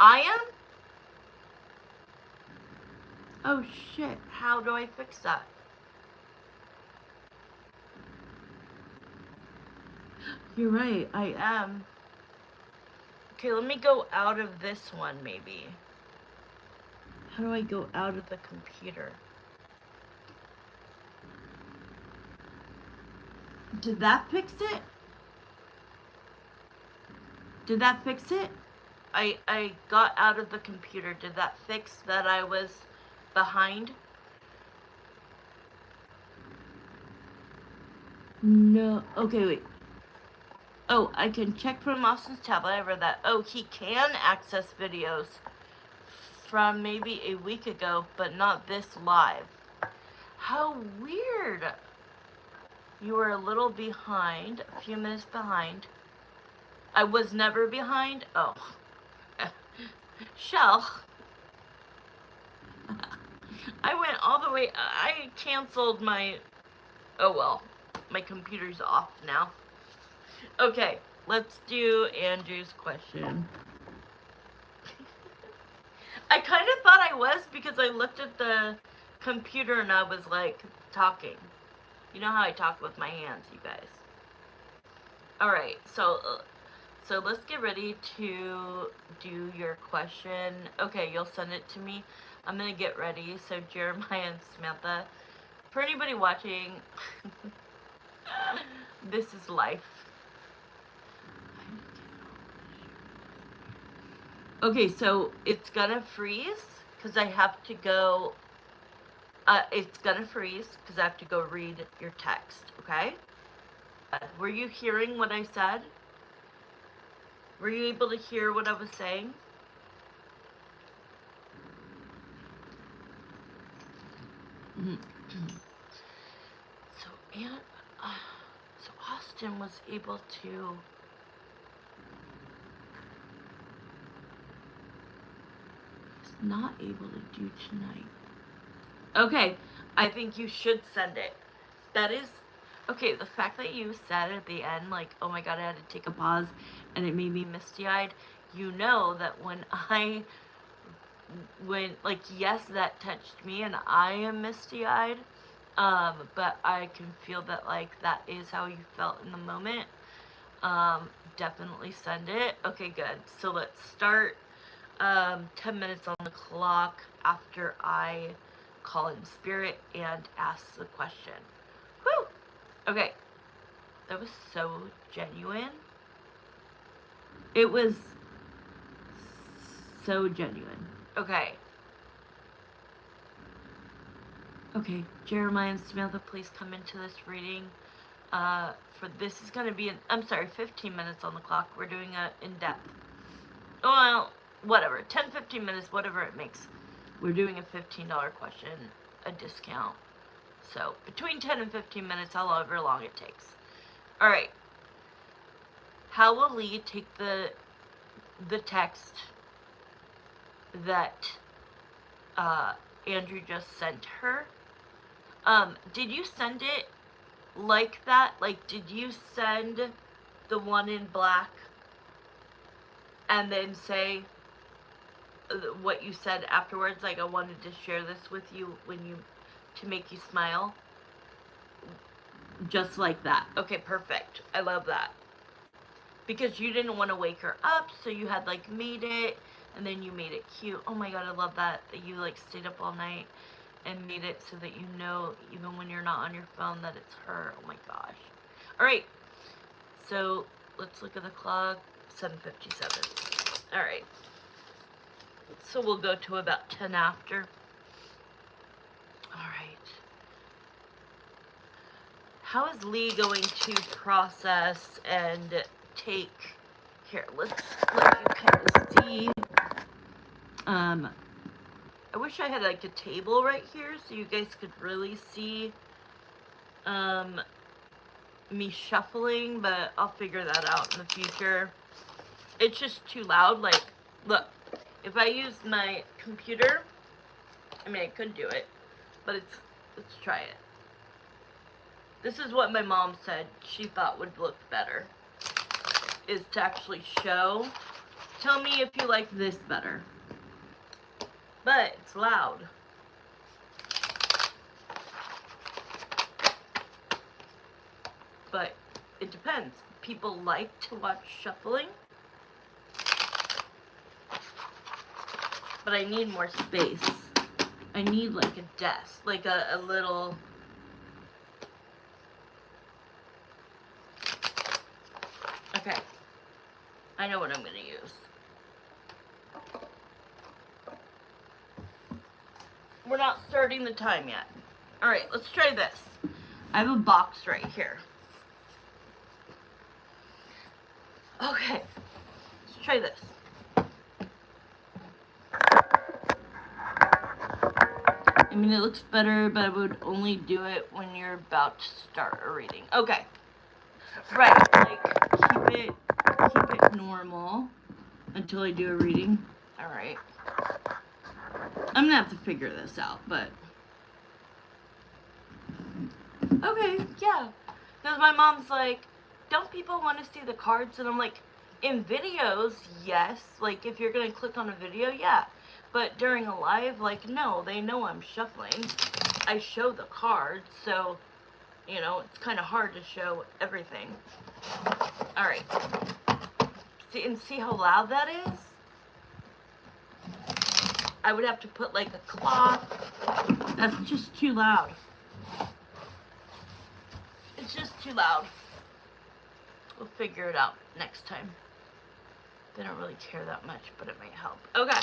I am? Oh shit, how do I fix that? You're right, I am. Okay, let me go out of this one maybe. How do I go out of the computer? Did that fix it? Did that fix it? I got out of the computer. Did that fix that I was behind? No. Okay, wait. Oh, I can check from Austin's tablet. I read that. Oh, he can access videos from maybe a week ago, but not this live. How weird. You were a little behind, a few minutes behind. I was never behind? Oh. Shell. I went all the way, I canceled my, oh well, my computer's off now. Okay, let's do Andrew's question. I kind of thought I was because I looked at the computer and I was like talking. You know how I talk with my hands, you guys. Alright, so let's get ready to do your question. Okay, you'll send it to me. I'm gonna get ready. So Jeremiah and Samantha, for anybody watching, this is life. Okay, so it's gonna freeze because I have to go. It's gonna freeze because I have to go read your text. Okay. Were you hearing what I said? Were you able to hear what I was saying? So Austin was able to. He's not able to do tonight. Okay, I think you should send it. That is. Okay, the fact that you said at the end, like, oh my god, I had to take a pause and it made me misty-eyed, you know that like, yes, that touched me and I am misty-eyed, but I can feel that, like, that is how you felt in the moment. Definitely send it. Okay, good. So let's start 10 minutes on the clock after I call in spirit and ask the question. Whew! Okay. That was so genuine. It was so genuine. Okay. Okay, Jeremiah and Samantha, please come into this reading. This is going to be 15 minutes on the clock. We're doing a in-depth. Well, whatever. 10, 15 minutes, whatever it makes. We're doing a $15 question, a discount. So, between 10 and 15 minutes, however long it takes. Alright. How will Lee take the text that Andrew just sent her? Did you send it like that? Like, did you send the one in black and then say what you said afterwards? Like, I wanted to share this with you to make you smile? Just like that. Okay, perfect. I love that. Because you didn't want to wake her up, so you had, like, made it, and then you made it cute. Oh my god, I love that you, like, stayed up all night and made it so that you know, even when you're not on your phone, that it's her. Oh my gosh. Alright, so let's look at the clock. 7:57. Alright. So we'll go to about 10 after. Alright. How is Lee going to process and take... Here, let's let you kind of see. I wish I had, like, a table right here so you guys could really see me shuffling, but I'll figure that out in the future. It's just too loud. Like, look, if I used my computer, I mean, I could do it, but let's try it. This is what my mom said she thought would look better, is to actually show. Tell me if you like this better. But it's loud. But it depends. People like to watch shuffling. But I need more space. I need, like, a desk. Like a little... Okay. I know what I'm going to use. We're not starting the time yet. Alright, let's try this. I have a box right here. Okay. Let's try this. I mean, it looks better, but I would only do it when you're about to start a reading. Okay. Right, like, keep it normal until I do a reading. Alright. I'm gonna have to figure this out, but... Okay, yeah. Because my mom's like, don't people want to see the cards? And I'm like, in videos, yes. Like, if you're going to click on a video, yeah. But during a live, like, no, they know I'm shuffling. I show the cards, so, you know, it's kind of hard to show everything. Alright. See how loud that is? I would have to put, like, a cloth. That's just too loud. It's just too loud. We'll figure it out next time. They don't really care that much, but it might help. Okay.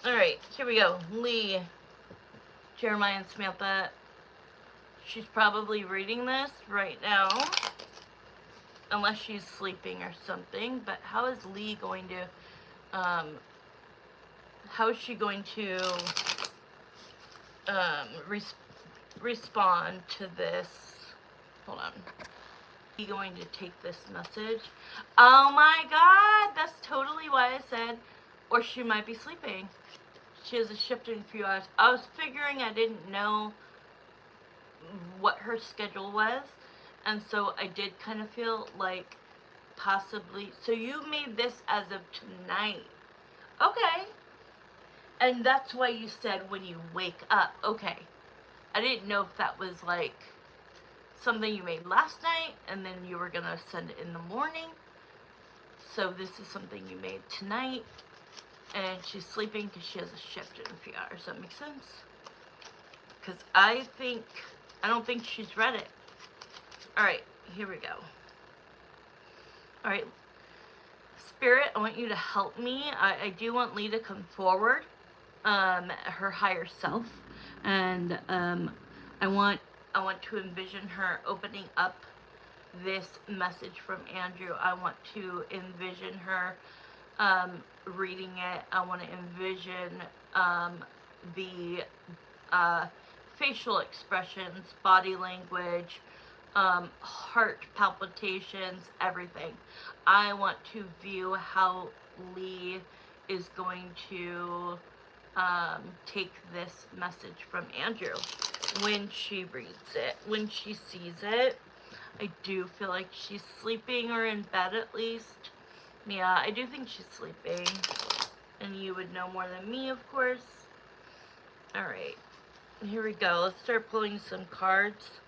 Alright, here we go. Lee, Jeremiah, and Samantha. She's probably reading this right now. Unless she's sleeping or something. But how is Lee going to... how is she going to... respond to this? Hold on. He going to take this message? Oh my god, that's totally why I said, or she might be sleeping. She has a shift in a few hours. I was figuring, I didn't know what her schedule was, and so I did kind of feel like possibly, so you made this as of tonight. Okay. And that's why you said when you wake up. Okay. I didn't know if that was like something you made last night and then you were gonna send it in the morning. So this is something you made tonight, and she's sleeping because she has a shift in a few hours. Does that make sense? Because I don't think she's read it. Alright, here we go. Alright, Spirit, I want you to help me. I do want Lee to come forward, her higher self, and I want to envision her opening up this message from Andrew. I want to envision her reading it. I want to envision the facial expressions, body language, heart palpitations, everything. I want to view how Lee is going to take this message from Andrew when she reads it, when she sees it. I do feel like she's sleeping or in bed at least. Yeah, I do think she's sleeping. And you would know more than me, of course. Alright, here we go. Let's start pulling some cards.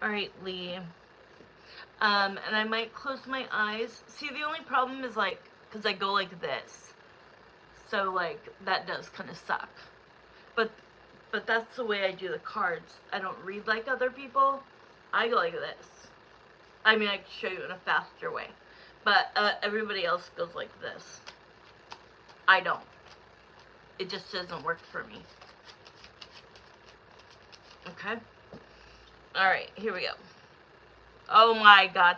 Alright, Lee. And I might close my eyes. See, the only problem is, like, because I go like this. So, like, that does kind of suck. But that's the way I do the cards. I don't read like other people. I go like this. I mean, I can show you in a faster way. But everybody else goes like this. I don't. It just doesn't work for me. Okay? Alright, here we go. Oh my god.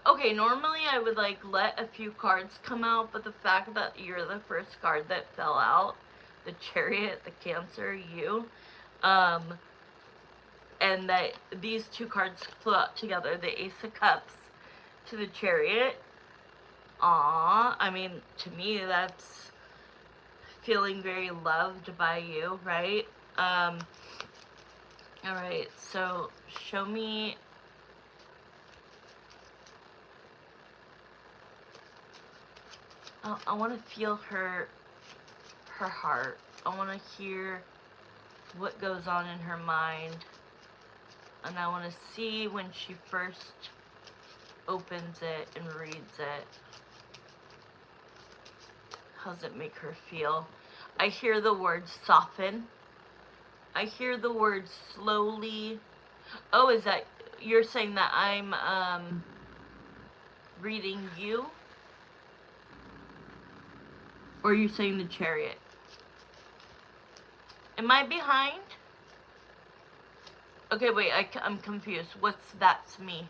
Okay, normally I would, like, let a few cards come out, but the fact that you're the first card that fell out, the Chariot, the Cancer, you, and that these two cards flew out together, the Ace of Cups to the Chariot. Aww, I mean, to me, that's feeling very loved by you, right? Alright, so show me. I want to feel her heart. I want to hear what goes on in her mind. And I want to see when she first opens it and reads it. How does it make her feel? I hear the word soften. I hear the word slowly. Oh, is that, you're saying that I'm reading you? Or are you saying the Chariot? Am I behind? Okay, wait, I'm confused. What's that's me?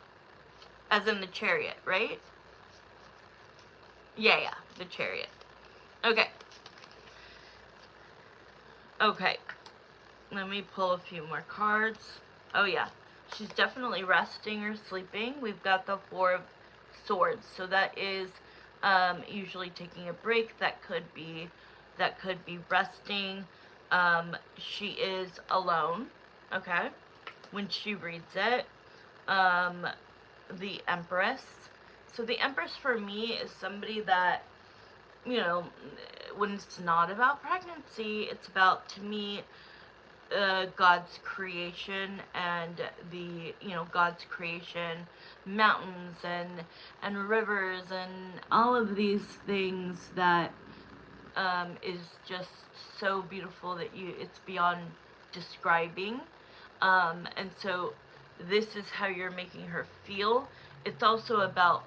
As in the Chariot, right? Yeah, the Chariot. Okay. Okay. Let me pull a few more cards. Oh, yeah. She's definitely resting or sleeping. We've got the Four of Swords. So that is usually taking a break. That could be resting. She is alone. Okay. When she reads it. the Empress. So the Empress for me is somebody that, you know, when it's not about pregnancy, it's about, to me, God's creation, and God's creation, mountains and rivers and all of these things that is just so beautiful that it's beyond describing. And so this is how you're making her feel. It's also about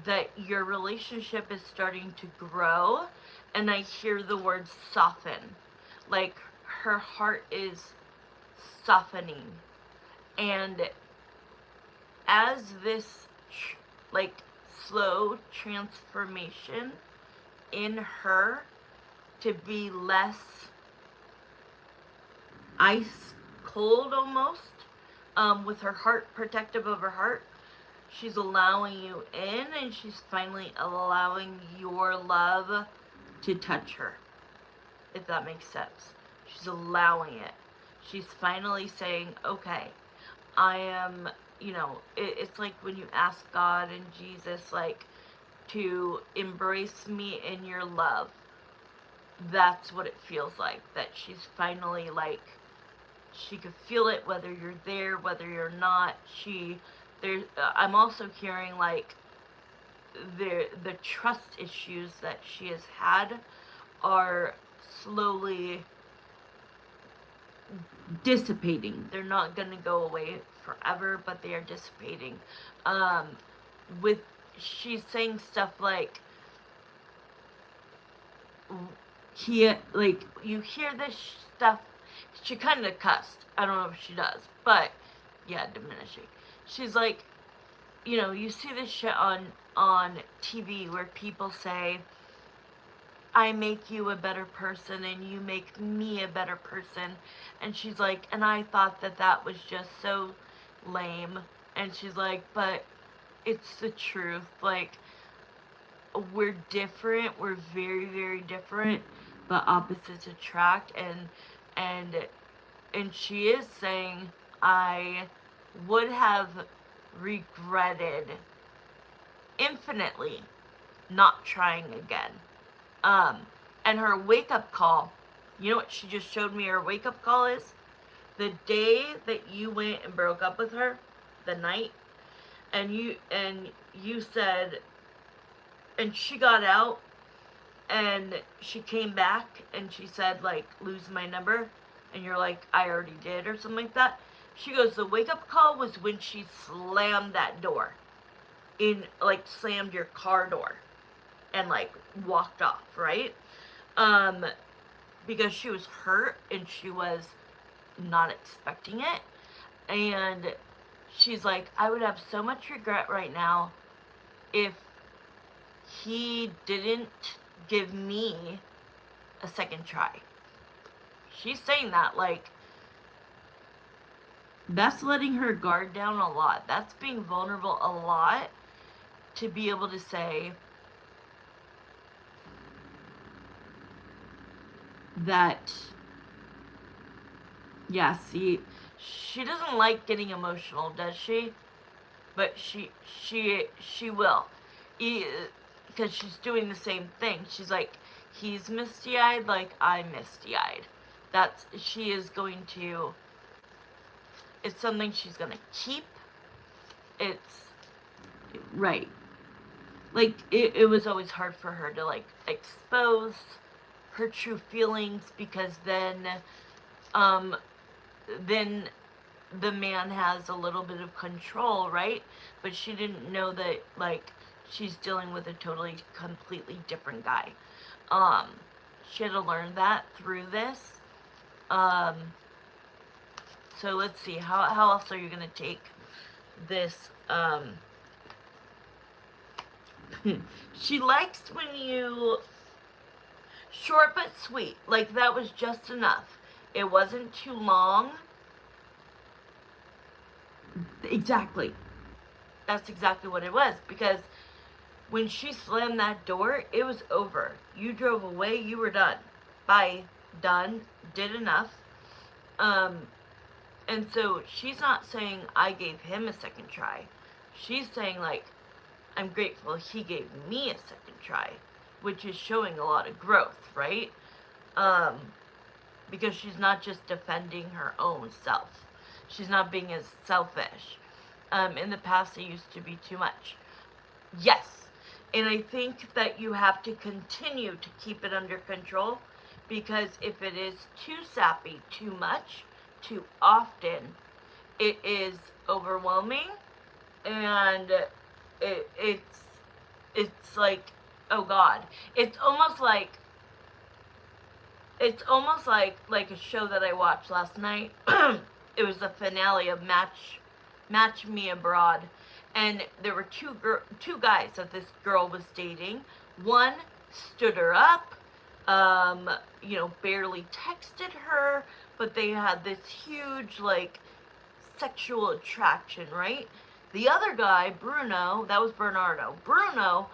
that your relationship is starting to grow, and I hear the word soften. Like, her heart is softening. And as this, like, slow transformation in her to be less ice cold almost, with her heart protective of her heart, she's allowing you in, and she's finally allowing your love to touch her, if that makes sense. She's allowing it. She's finally saying, okay, I am, it's like when you ask God and Jesus, like, to embrace me in your love. That's what it feels like. That she's finally, like, she could feel it, whether you're there, whether you're not. I'm also hearing, like, the trust issues that she has had are slowly dissipating. They're not going to go away forever, but they are dissipating. With she's saying stuff like, you hear this stuff. She kind of cussed. I don't know if she does, but yeah, diminishing. She's like, you see this shit on TV where people say, I make you a better person and you make me a better person. And she's like, and I thought that was just so lame. And she's like, but it's the truth. Like, we're different. We're very, very different, but opposites attract. And she is saying, I would have regretted infinitely not trying again. And her wake-up call, you know what she just showed me her wake-up call is? The day that you went and broke up with her, the night, and you said, and she got out, and she came back, and she said, like, lose my number, and you're like, I already did, or something like that. She goes, the wake-up call was when she slammed that door, slammed your car door, and, like, walked off, right? Because she was hurt, and she was not expecting it, and she's like, I would have so much regret right now if he didn't give me a second try. She's saying that, like, that's letting her guard down a lot. That's being vulnerable a lot, to be able to say that, yeah, see, she doesn't like getting emotional, does she? But she will. Because she's doing the same thing. She's like, he's misty-eyed, like I'm misty-eyed. She is going to, it's something she's going to keep. It's, right. Like, it was always hard for her to, like, expose her true feelings, because then the man has a little bit of control, right? But she didn't know that, like, she's dealing with a totally, completely different guy. She had to learn that through this. So let's see, how else are you going to take this? She likes when you, short but sweet, like that was just enough. It wasn't too long. Exactly. That's exactly what it was, because when she slammed that door, it was over. You drove away, you were done. Bye. Done. Did enough. And so she's not saying I gave him a second try. She's saying, like, I'm grateful he gave me a second try, which is showing a lot of growth, right? Because she's not just defending her own self. She's not being as selfish. In the past, it used to be too much. Yes. And I think that you have to continue to keep it under control, because if it is too sappy, too much, too often, it is overwhelming, and it's like, oh God. It's almost like a show that I watched last night. It was the finale of Match Me Abroad, and there were two guys that this girl was dating. One stood her up, barely texted her, but they had this huge, like, sexual attraction, right? The other guy, Bruno, that was Bernardo. Bruno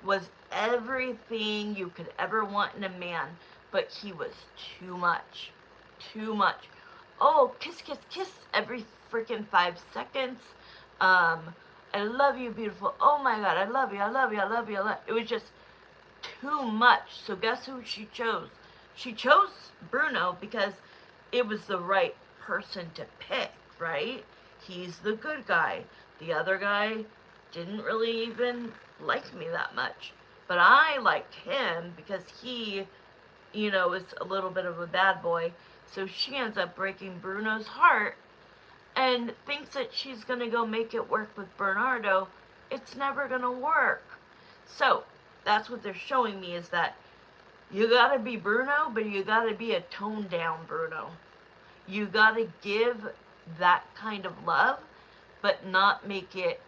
was everything you could ever want in a man, but he was too much. Too much. Oh, kiss, kiss, kiss every freaking 5 seconds. I love you, beautiful. Oh my God, I love you, I love you, I love you, I love you. It was just too much. So guess who she chose? She chose Bruno because it was the right person to pick, right? He's the good guy. The other guy didn't really even like me that much. But I liked him because he, is a little bit of a bad boy. So she ends up breaking Bruno's heart and thinks that she's going to go make it work with Bernardo. It's never going to work. So that's what they're showing me, is that you got to be Bruno, but you got to be a toned down Bruno. You got to give that kind of love, but not make it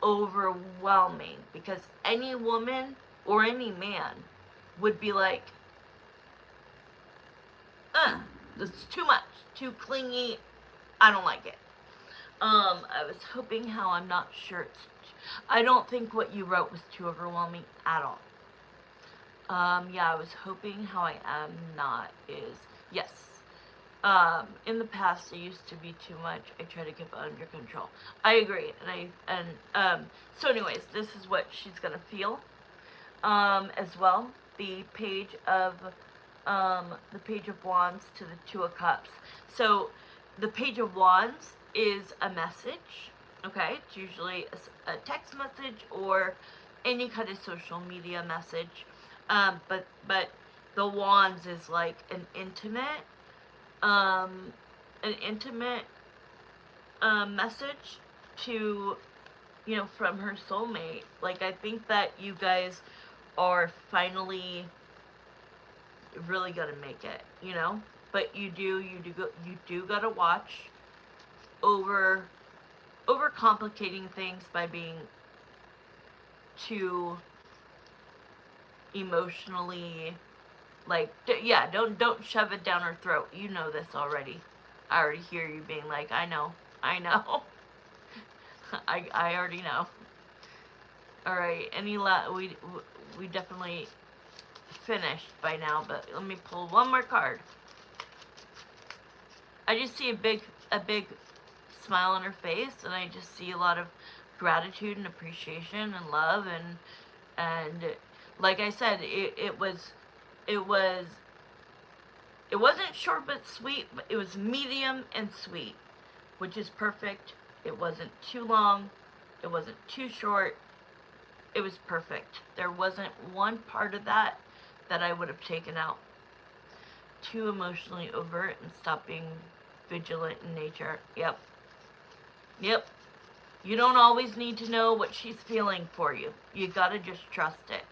overwhelming, because any woman or any man would be like, this is too much, too clingy, I don't like it. I was hoping how I'm not sure I don't think what you wrote was too overwhelming at all. Yeah, I was hoping how I am not is, yes. In the past, it used to be too much. I try to keep it under control. I agree, so anyways, this is what she's gonna feel, as well. The Page of Wands to the Two of Cups. So, the Page of Wands is a message, okay? It's usually a text message or any kind of social media message, but the Wands is like an intimate message to, from her soulmate. Like, I think that you guys are finally really gonna make it, but you do gotta watch over complicating things by being too emotionally, like, don't shove it down her throat. You know this already. I already hear you being like, I know I already know. Alright, we definitely finished by now, but let me pull one more card. I just see a big smile on her face, and I just see a lot of gratitude and appreciation and love, and like I said, it wasn't short but sweet, but it was medium and sweet, which is perfect. It wasn't too long, it wasn't too short, it was perfect. There wasn't one part of that I would have taken out. Too emotionally overt, and stop being vigilant in nature. Yep. You don't always need to know what she's feeling for you. You gotta just trust it,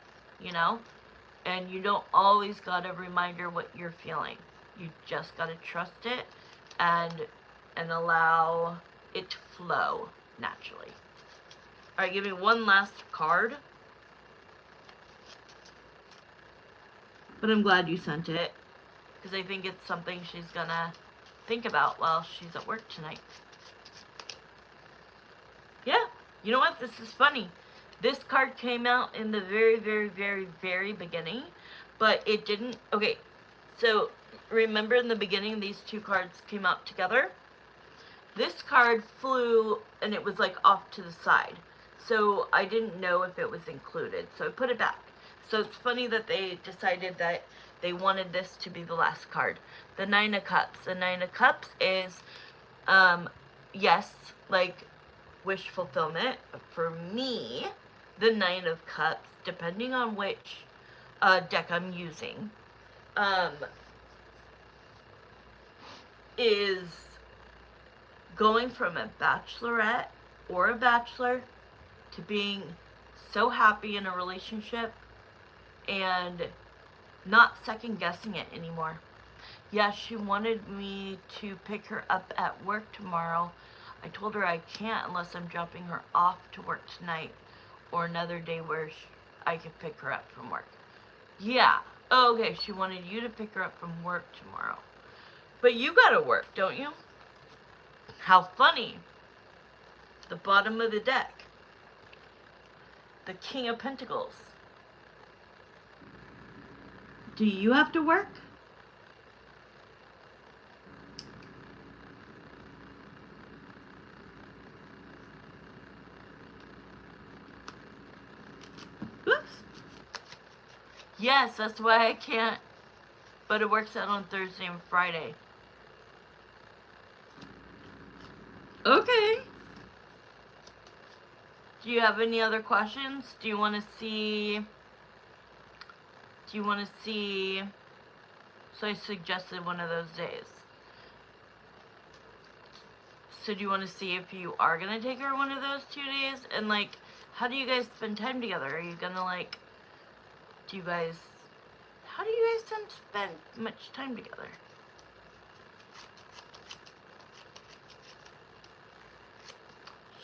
and you don't always gotta remind her what you're feeling. You just gotta trust it and allow it to flow naturally. Alright, give me one last card. But I'm glad you sent it, because I think it's something she's gonna think about while she's at work tonight. Yeah, you know what? This is funny. This card came out in the very, very, very, very beginning, but it didn't. Okay, so remember in the beginning, these two cards came out together? This card flew and it was like off to the side. So I didn't know if it was included. So I put it back. So it's funny that they decided that they wanted this to be the last card. The Nine of Cups. The Nine of Cups is, yes, like wish fulfillment. For me, the Nine of Cups, depending on which deck I'm using, is going from a bachelorette or a bachelor to being so happy in a relationship and not second guessing it anymore. Yeah, she wanted me to pick her up at work tomorrow. I told her I can't unless I'm dropping her off to work tonight or another day where I could pick her up from work. Yeah. Oh, okay, she wanted you to pick her up from work tomorrow. But you gotta work, don't you? How funny. The bottom of the deck. The King of Pentacles. Do you have to work? Oops. Yes, that's why I can't. But it works out on Thursday and Friday. Okay. Do you have any other questions? Do you want to see... So I suggested one of those days. So do you want to see if you are going to take her one of those 2 days? And, like, how do you guys spend time together? Are you going to, like... How do you guys spend much time together?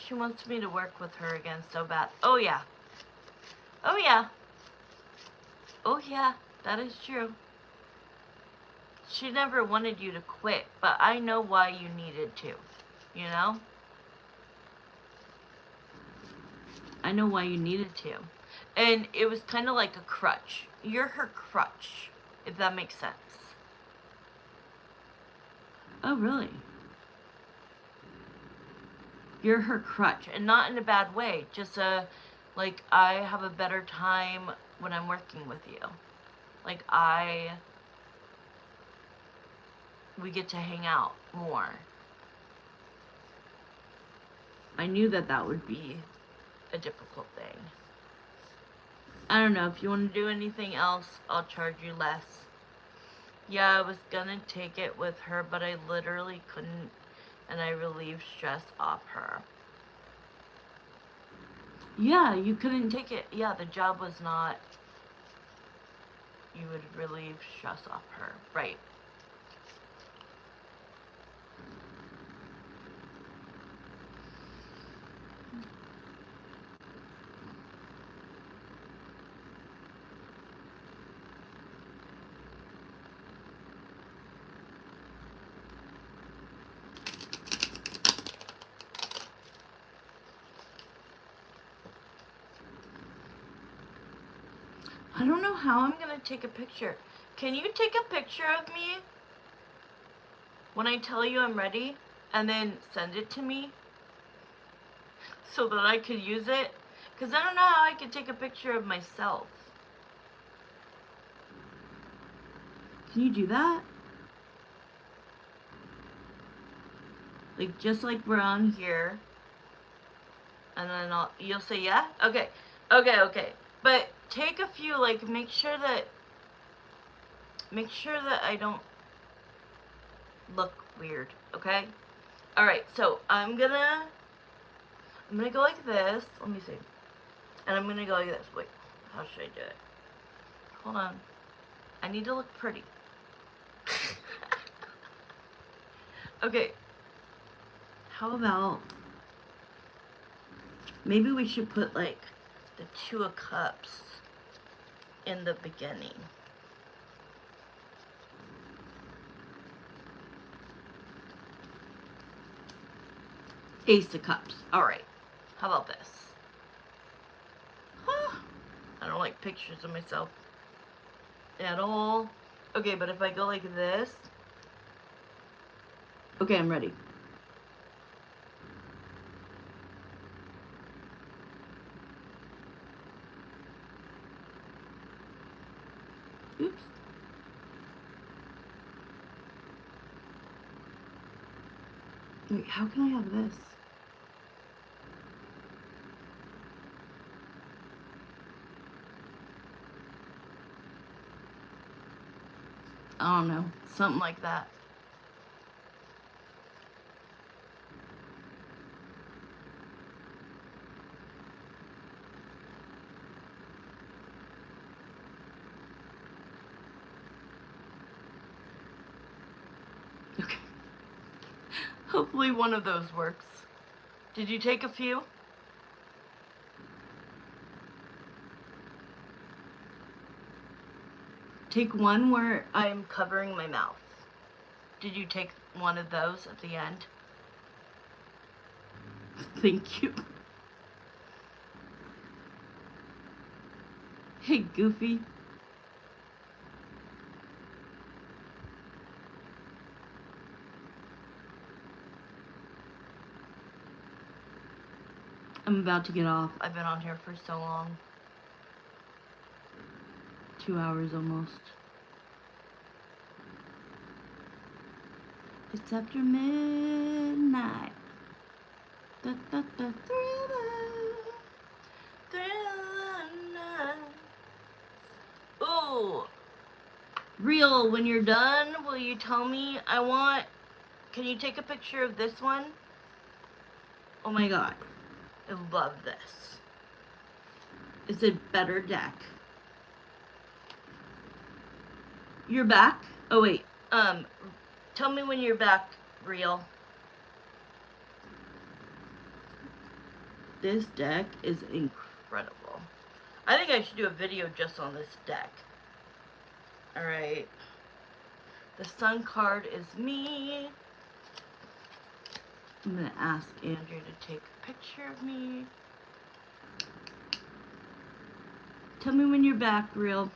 She wants me to work with her again so bad. Oh, yeah. Oh, yeah. Oh, yeah. That is true. She never wanted you to quit, but I know why you needed to. You know? I know why you needed to. And it was kind of like a crutch. You're her crutch, if that makes sense. Oh, really? You're her crutch, and not in a bad way. Just like, I have a better time when I'm working with you. Like, we get to hang out more. I knew that would be a difficult thing. I don't know, if you want to do anything else, I'll charge you less. Yeah, I was gonna take it with her, but I literally couldn't, and I relieved stress off her. Yeah, you couldn't take it. Yeah, the job was not... You would relieve stress off her. Right. I don't know how I'm gonna take a picture. Can you take a picture of me when I tell you I'm ready and then send it to me so that I could use it? Because I don't know how I could take a picture of myself. Can you do that? Like, just like we're on here. And then you'll say yeah? Okay. Okay. But take a few, like, make sure that I don't look weird, okay? Alright, so I'm gonna go like this. Let me see. And I'm gonna go like this. Wait, how should I do it? Hold on. I need to look pretty. Okay. How about... Maybe we should put, like, the Two of Cups in the beginning. Ace of Cups. Alright. How about this? I don't like pictures of myself at all. Okay, but if I go like this... Okay, I'm ready. Wait, how can I have this? I don't know. Something like that. Okay. Hopefully one of those works. Did you take a few? Take one where I'm covering my mouth. Did you take one of those at the end? Thank you. Hey, Goofy. I'm about to get off. I've been on here for so long. 2 hours almost. It's after midnight. Da, da, da, thriller. Thriller night. Ooh. Real, when you're done, will you tell me? Can you take a picture of this one? Oh my god. I love this. It's a better deck. You're back? Oh wait. Tell me when you're back, Real. This deck is incredible. I think I should do a video just on this deck. Alright. The Sun card is me. I'm going to ask Andrew to take a picture of me. Tell me when you're back, Real.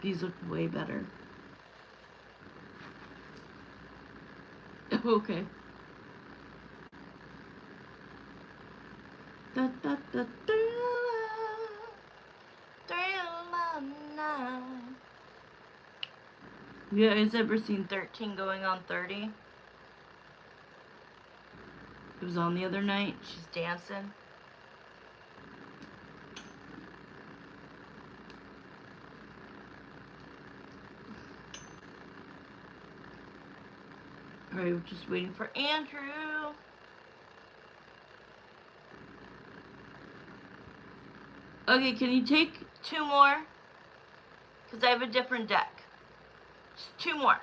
These look way better. Okay. Da, da, da, thriller, thriller night. You guys ever seen 13 going on 30? It was on the other night. She's dancing. Alright, we're just waiting for Andrew. Okay, can you take 2 more? Because I have a different deck. Just 2 more.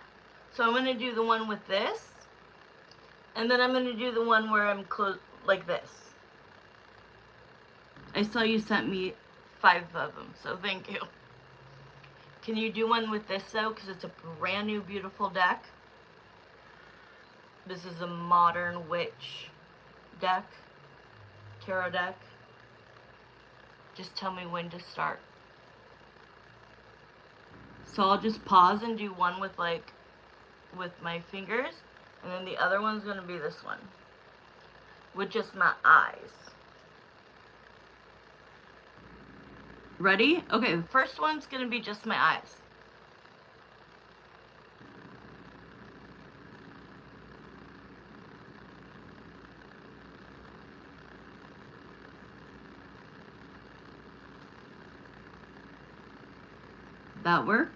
So I'm going to do the one with this. And then I'm going to do the one where I'm close, like this. I saw you sent me 5 of them, so thank you. Can you do one with this though? Because it's a brand new beautiful deck. This is a modern witch deck. Tarot deck. Just tell me when to start. So I'll just pause and do one with my fingers. And then the other one's going to be this one. With just my eyes. Ready? Okay, the first one's going to be just my eyes. That work?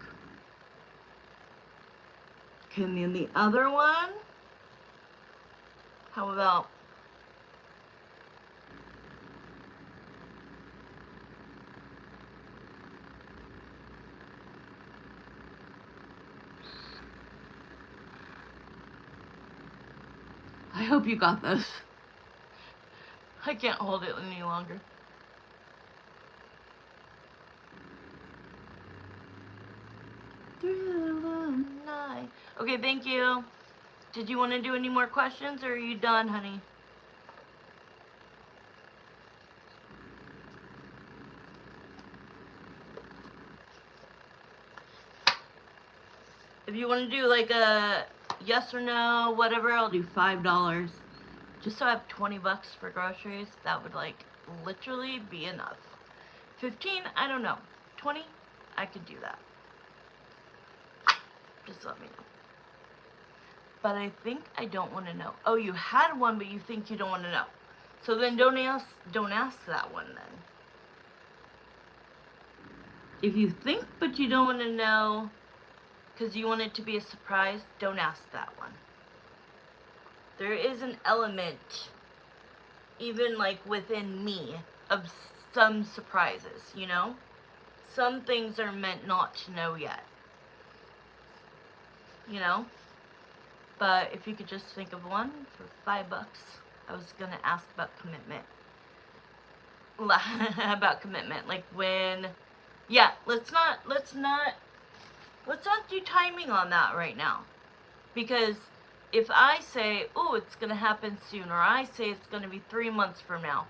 Okay, and then the other one. How about I hope you got this. I can't hold it any longer. Okay, thank you. Did you want to do any more questions or are you done, honey? If you want to do like a yes or no, whatever, I'll do $5. Just so I have 20 bucks for groceries, that would like literally be enough. 15, I don't know. 20, I could do that. Just let me know. But I think I don't want to know. Oh, you had one, but you think you don't want to know. So then don't ask that one then. If you think but you don't want to know because you want it to be a surprise, don't ask that one. There is an element, even like within me, of some surprises, you know? Some things are meant not to know yet. You know? But if you could just think of one for $5, I was gonna ask about commitment. About commitment, like when, yeah, let's not do timing on that right now, because if I say, oh, it's gonna happen soon, or I say it's gonna be 3 months from now,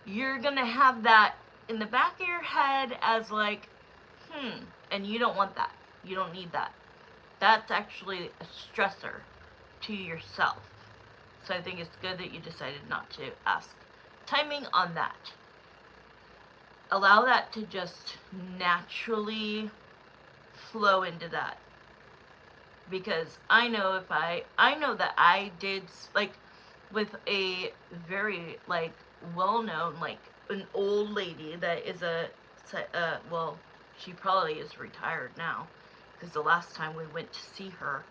you're gonna have that in the back of your head as like, and you don't want that. You don't need that. That's actually a stressor to yourself. So I think it's good that you decided not to ask timing on that. Allow that to just naturally flow into that. Because I know that I did, like, with a very, like, well-known, like, an old lady that is well, she probably is retired now, because the last time we went to see her,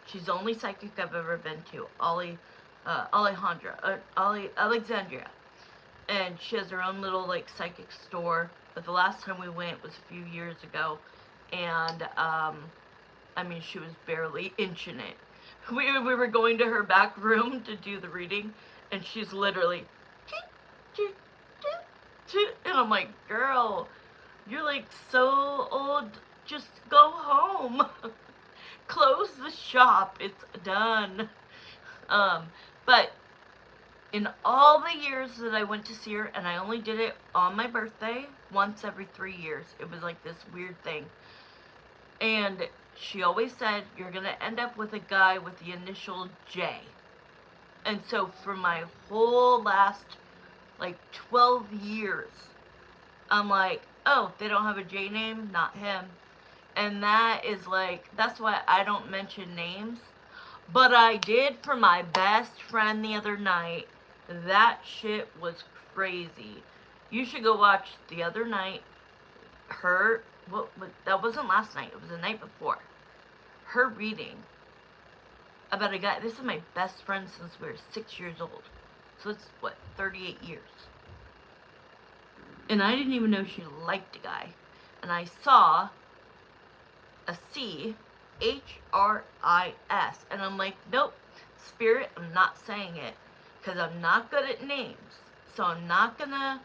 she's the only psychic I've ever been to, Alexandria, and she has her own little, like, psychic store, but the last time we went was a few years ago, and, I mean, she was barely inching it. We were going to her back room to do the reading, and she's literally, and I'm like, girl, you're like so old, just go home. Close the shop, it's done. But in all the years that I went to see her, and I only did it on my birthday, once every 3 years, it was like this weird thing. And she always said, you're going to end up with a guy with the initial J. And so for my whole last, like, 12 years, I'm like, oh, they don't have a J name? Not him. And that is like, that's why I don't mention names. But I did for my best friend the other night. That shit was crazy. You should go watch the other night. That wasn't last night. It was the night before. Her reading about a guy. This is my best friend since we were 6 years old. So it's, 38 years. And I didn't even know she liked a guy. And I saw a C, H-R-I-S. And I'm like, nope, Spirit, I'm not saying it. Because I'm not good at names. So I'm not gonna,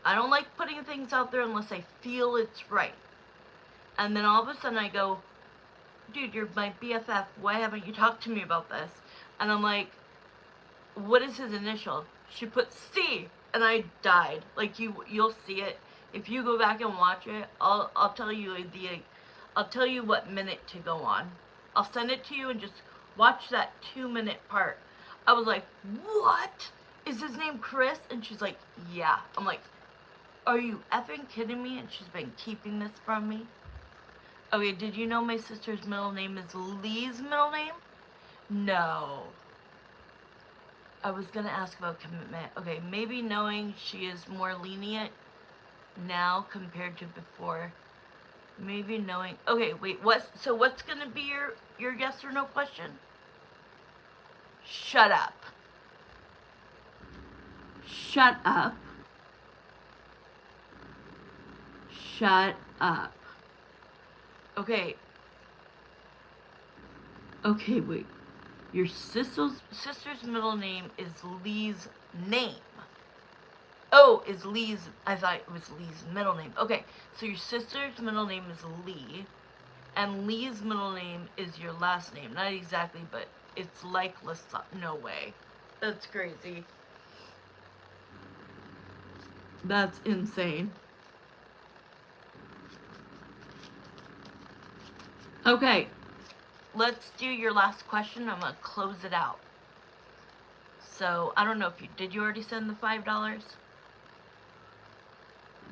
I don't like putting things out there unless I feel it's right. And then all of a sudden I go, dude, you're my BFF. Why haven't you talked to me about this? And I'm like, what is his initial? She put C, and I died. Like, you'll see it if you go back and watch it. I'll tell you what minute to go on. I'll send it to you and just watch that 2-minute part. I was like, what? Is his name Chris? And she's like, yeah. I'm like, are you effing kidding me? And she's been keeping this from me. Okay, did you know my sister's middle name is Lee's middle name? No. I was gonna ask about commitment. Okay, maybe knowing she is more lenient now compared to before. Maybe knowing, okay, wait, what's gonna be your yes or no question? Shut up. Shut up. Shut up. Okay. Okay, wait. Your sister's middle name is Lee's name. Oh, is Lee's, I thought it was Lee's middle name. Okay, so your sister's middle name is Lee, and Lee's middle name is your last name. Not exactly, but it's like no way. That's crazy. That's insane. Okay, let's do your last question. I'm going to close it out. So, I don't know if you, did you already send the $5?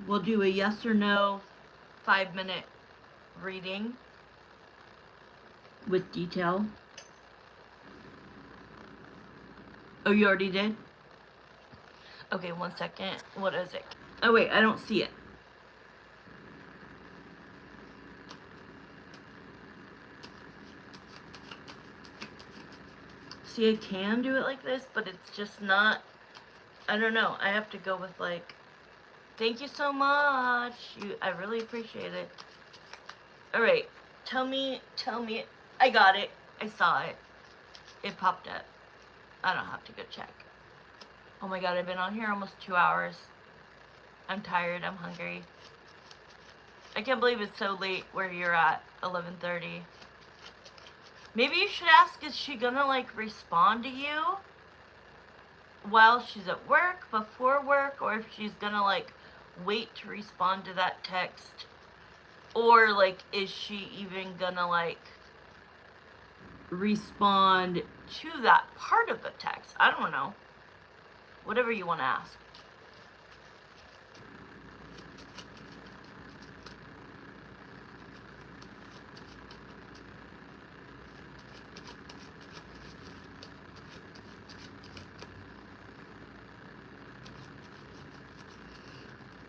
We'll do a yes or no 5-minute reading with detail. Oh, you already did? Okay, 1 second. What is it? Oh, wait, I don't see it. See, I can do it like this, but it's just not, I don't know. I have to go with like, thank you so much. I really appreciate it. All right, tell me. I got it. I saw it. It popped up. I don't have to go check. Oh my God, I've been on here almost 2 hours. I'm tired. I'm hungry. I can't believe it's so late where you're at, 11:30. Maybe you should ask, is she gonna like respond to you while she's at work, before work, or if she's gonna like wait to respond to that text, or like is she even gonna like respond to that part of the text? I don't know. Whatever you want to ask.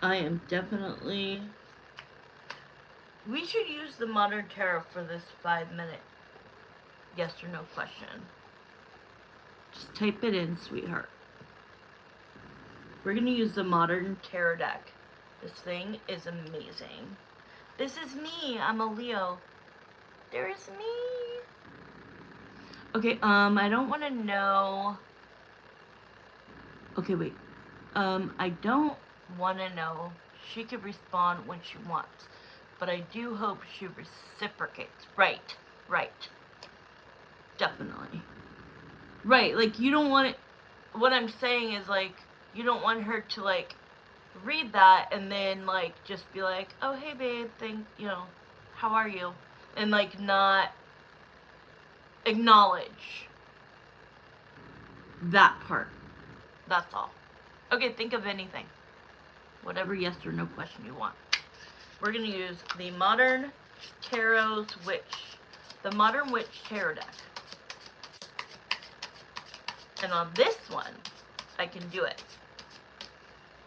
I am definitely... We should use the Modern Tarot for this 5-minute yes or no question. Just type it in, sweetheart. We're going to use the Modern Tarot deck. This thing is amazing. This is me. I'm a Leo. There is me. Okay, I don't want to know... Okay, wait. I don't want to know. She could respond when she wants. But I do hope she reciprocates. Right. Definitely. Right, like, you don't want it... What I'm saying is, like, you don't want her to, like, read that and then, like, just be like, oh, hey, babe, how are you? And, like, not acknowledge that part. That's all. Okay, think of anything. Whatever yes or no question you want. We're going to use the Modern Tarot's Witch. The Modern Witch Tarot deck. And on this one, I can do it.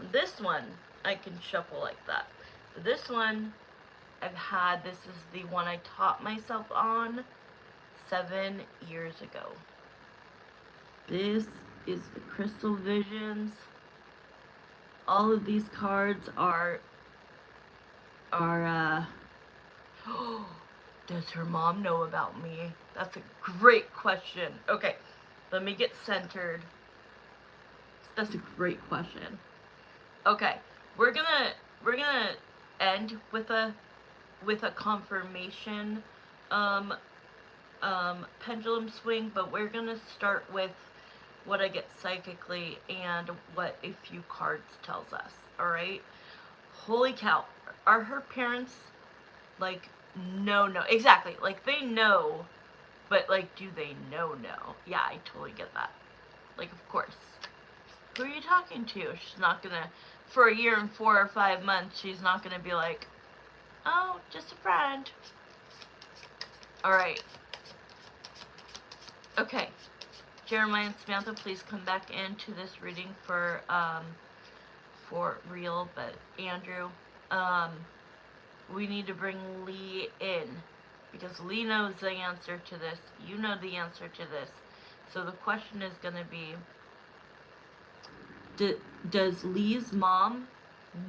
On this one, I can shuffle like that. This one, this is the one I taught myself on 7 years ago. This is the Crystal Visions. All of these cards are does her mom know about me? That's a great question. Okay, let me get centered. That's a great question. Okay, we're gonna end with a confirmation pendulum swing, but we're gonna start with what I get psychically and what a few cards tells us. All right. Holy cow! Are her parents like no exactly like they know, but like do they know? Yeah, I totally get that. Like, of course. Who are you talking to? She's not gonna, for a year and 4 or 5 months, she's not gonna be like, oh, just a friend. Alright. Okay. Jeremiah and Samantha, please come back into this reading for real, but Andrew, we need to bring Lee in, because Lee knows the answer to this. You know the answer to this. So the question is going to be, does Lee's mom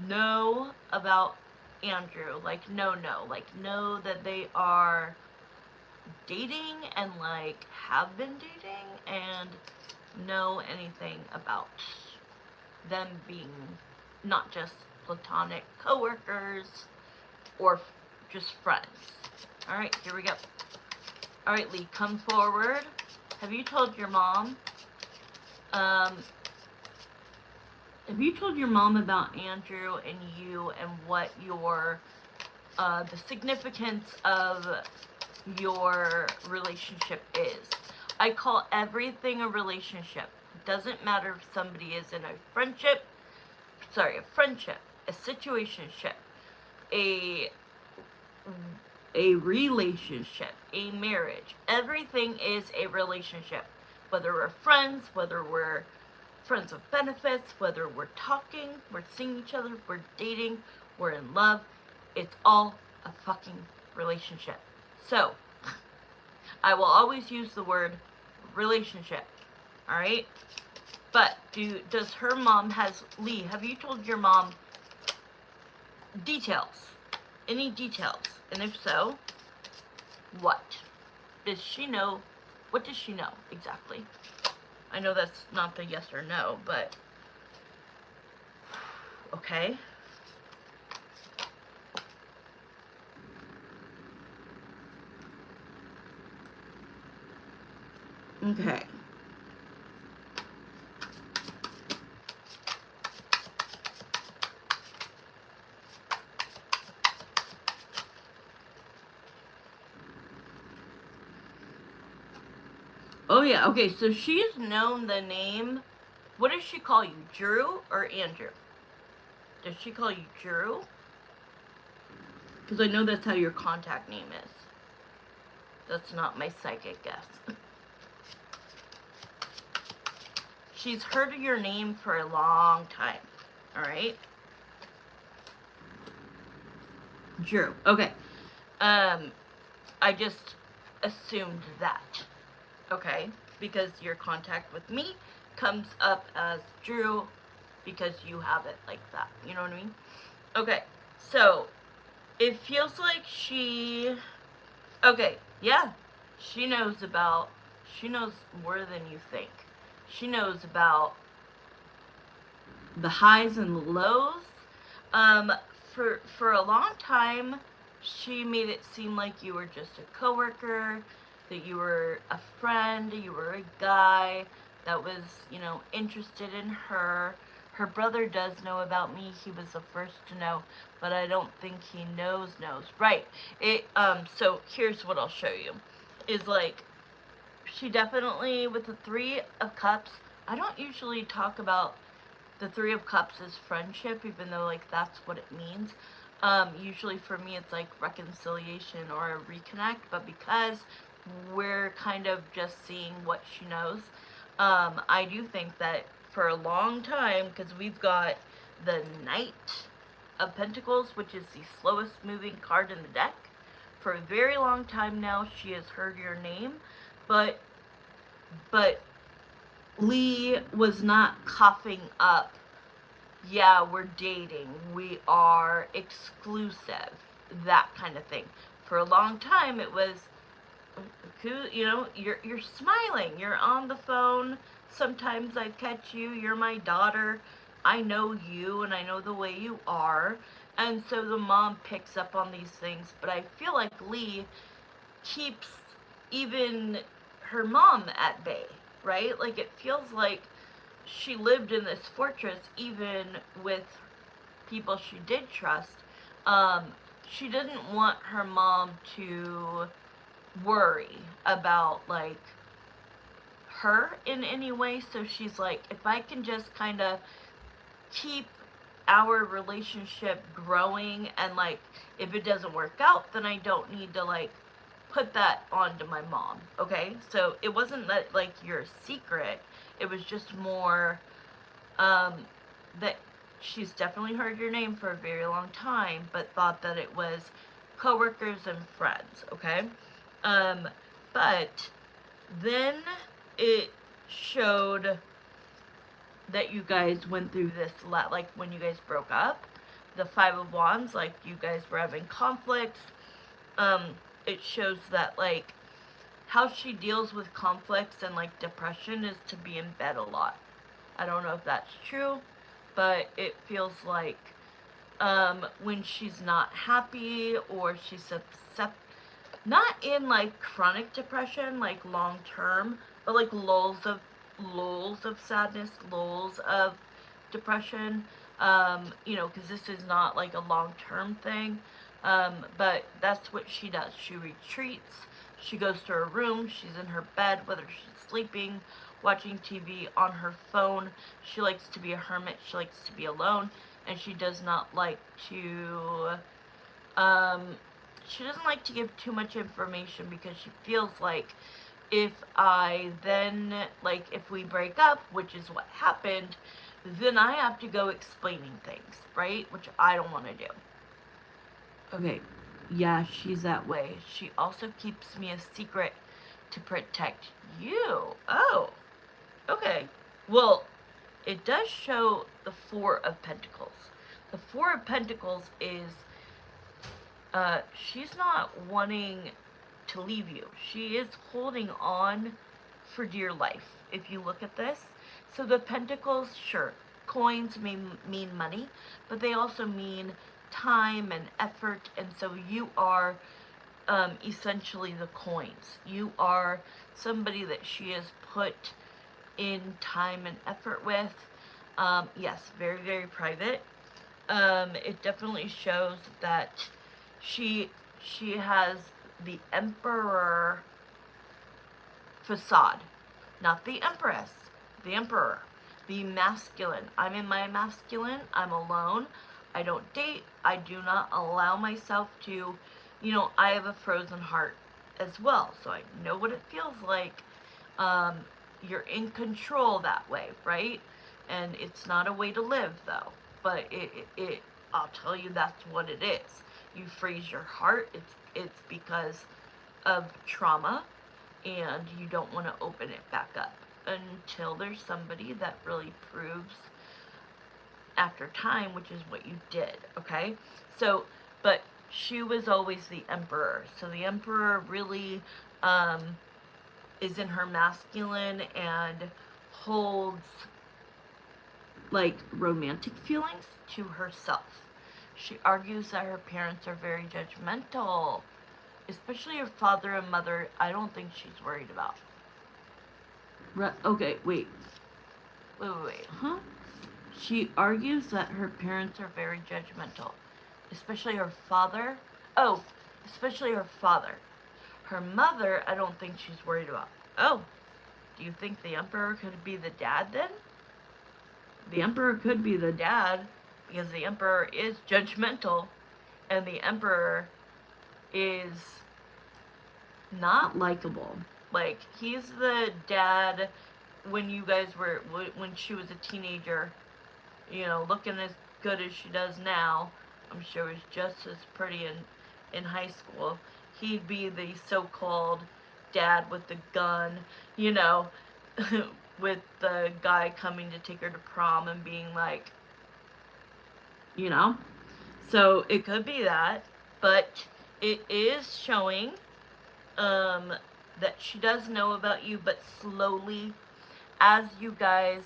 know about Andrew? Like, know that they are dating and, like, have been dating, and know anything about them being not just platonic coworkers or just friends. Alright, here we go. Alright, Lee, come forward. Have you told your mom? Have you told your mom about Andrew and you and what your, the significance of your relationship is. I call everything a relationship. It doesn't matter if somebody is in a friendship, a situationship, a relationship, a marriage. Everything is a relationship. Whether we're friends, whether we're friends with benefits, whether we're talking, we're seeing each other, we're dating, we're in love, it's all a fucking relationship. So, I will always use the word relationship, alright? But, does her mom Lee, have you told your mom details? Any details? And if so, what? Does she know? What does she know exactly? I know that's not the yes or no, but okay. Okay. Oh yeah, okay, so she's known the name. What does she call you? Drew or Andrew? Does she call you Drew? Because I know that's how your contact name is. That's not my psychic guess. She's heard your name for a long time. Alright? Drew. Okay. I just assumed that. Okay? Because your contact with me comes up as Drew because you have it like that. You know what I mean? Okay. So, it feels like she... Okay, yeah. She knows more than you think. She knows about the highs and the lows. For a long time, she made it seem like you were just a coworker, that you were a friend, you were a guy that was, interested in her. Her brother does know about me. He was the first to know, but I don't think he knows. Right. So here's what I'll show you. Is like, she definitely, with the Three of Cups, I don't usually talk about the Three of Cups as friendship, even though, like, that's what it means. Usually for me, it's like reconciliation or a reconnect, but because we're kind of just seeing what she knows, I do think that for a long time, because we've got the Knight of Pentacles, which is the slowest moving card in the deck, for a very long time now, she has heard your name, but Lee was not coughing up, yeah, we're dating, we are exclusive, that kind of thing. For a long time, it was, you're smiling, you're on the phone, sometimes I catch you, you're my daughter, I know you, and I know the way you are, and so the mom picks up on these things, but I feel like Lee keeps even her mom at bay, right? Like, it feels like she lived in this fortress even with people she did trust. She didn't want her mom to worry about, like, her in any way, so she's like, if I can just kind of keep our relationship growing, and, like, if it doesn't work out, then I don't need to, like, put that onto my mom, okay? So it wasn't that, like, you're a secret, it was just more, that she's definitely heard your name for a very long time, but thought that it was coworkers and friends, okay? But then it showed that you guys went through this lot, like when you guys broke up, the Five of Wands, like you guys were having conflicts. It shows that, like, how she deals with conflicts and, like, depression is to be in bed a lot. I don't know if that's true, but it feels like when she's not happy or she's upset, not in, like, chronic depression, like, long term, but, like, lulls of sadness, lulls of depression, because this is not, like, a long term thing, but that's what she does. She retreats, She goes to her room, she's in her bed, whether she's sleeping, watching TV, on her phone. She likes to be a hermit, she likes to be alone, and she does not like to, she doesn't like to give too much information because she feels like if I then, like, if we break up, which is what happened, then I have to go explaining things, right? Which I don't want to do. Okay, yeah, she's that way. She also keeps me a secret to protect you. Oh, okay. Well, it does show the Four of Pentacles. The Four of Pentacles is, she's not wanting to leave you. She is holding on for dear life, if you look at this. So the Pentacles, sure, coins mean money, but they also mean time and effort, and so you are essentially the coins. You are somebody that she has put in time and effort with. Yes, very, very private. It definitely shows that she has the Emperor facade, not the Empress, the Emperor, the masculine. I'm in my masculine, I'm alone, I don't date, I do not allow myself to, I have a frozen heart as well, so I know what it feels like. You're in control that way, right? And it's not a way to live, though, but I'll tell you that's what it is. You freeze your heart, it's because of trauma, and you don't want to open it back up until there's somebody that really proves after time, which is what you did, okay? So, but she was always the Emperor. So the Emperor really is in her masculine and holds like romantic feelings to herself. She argues that her parents are very judgmental, especially her father and mother. I don't think she's worried about. Okay, wait. Wait. Huh? She argues that her parents are very judgmental, especially her father. Oh, especially her father. Her mother, I don't think she's worried about. Oh, do you think the Emperor could be the dad then? The Emperor could be the dad because the Emperor is judgmental and the Emperor is not likable. Like, he's the dad when you guys were, when she was a teenager, looking as good as she does now. I'm sure was just as pretty in high school. He'd be the so-called dad with the gun, with the guy coming to take her to prom and being like, So it could be that, but it is showing that she does know about you, but slowly, as you guys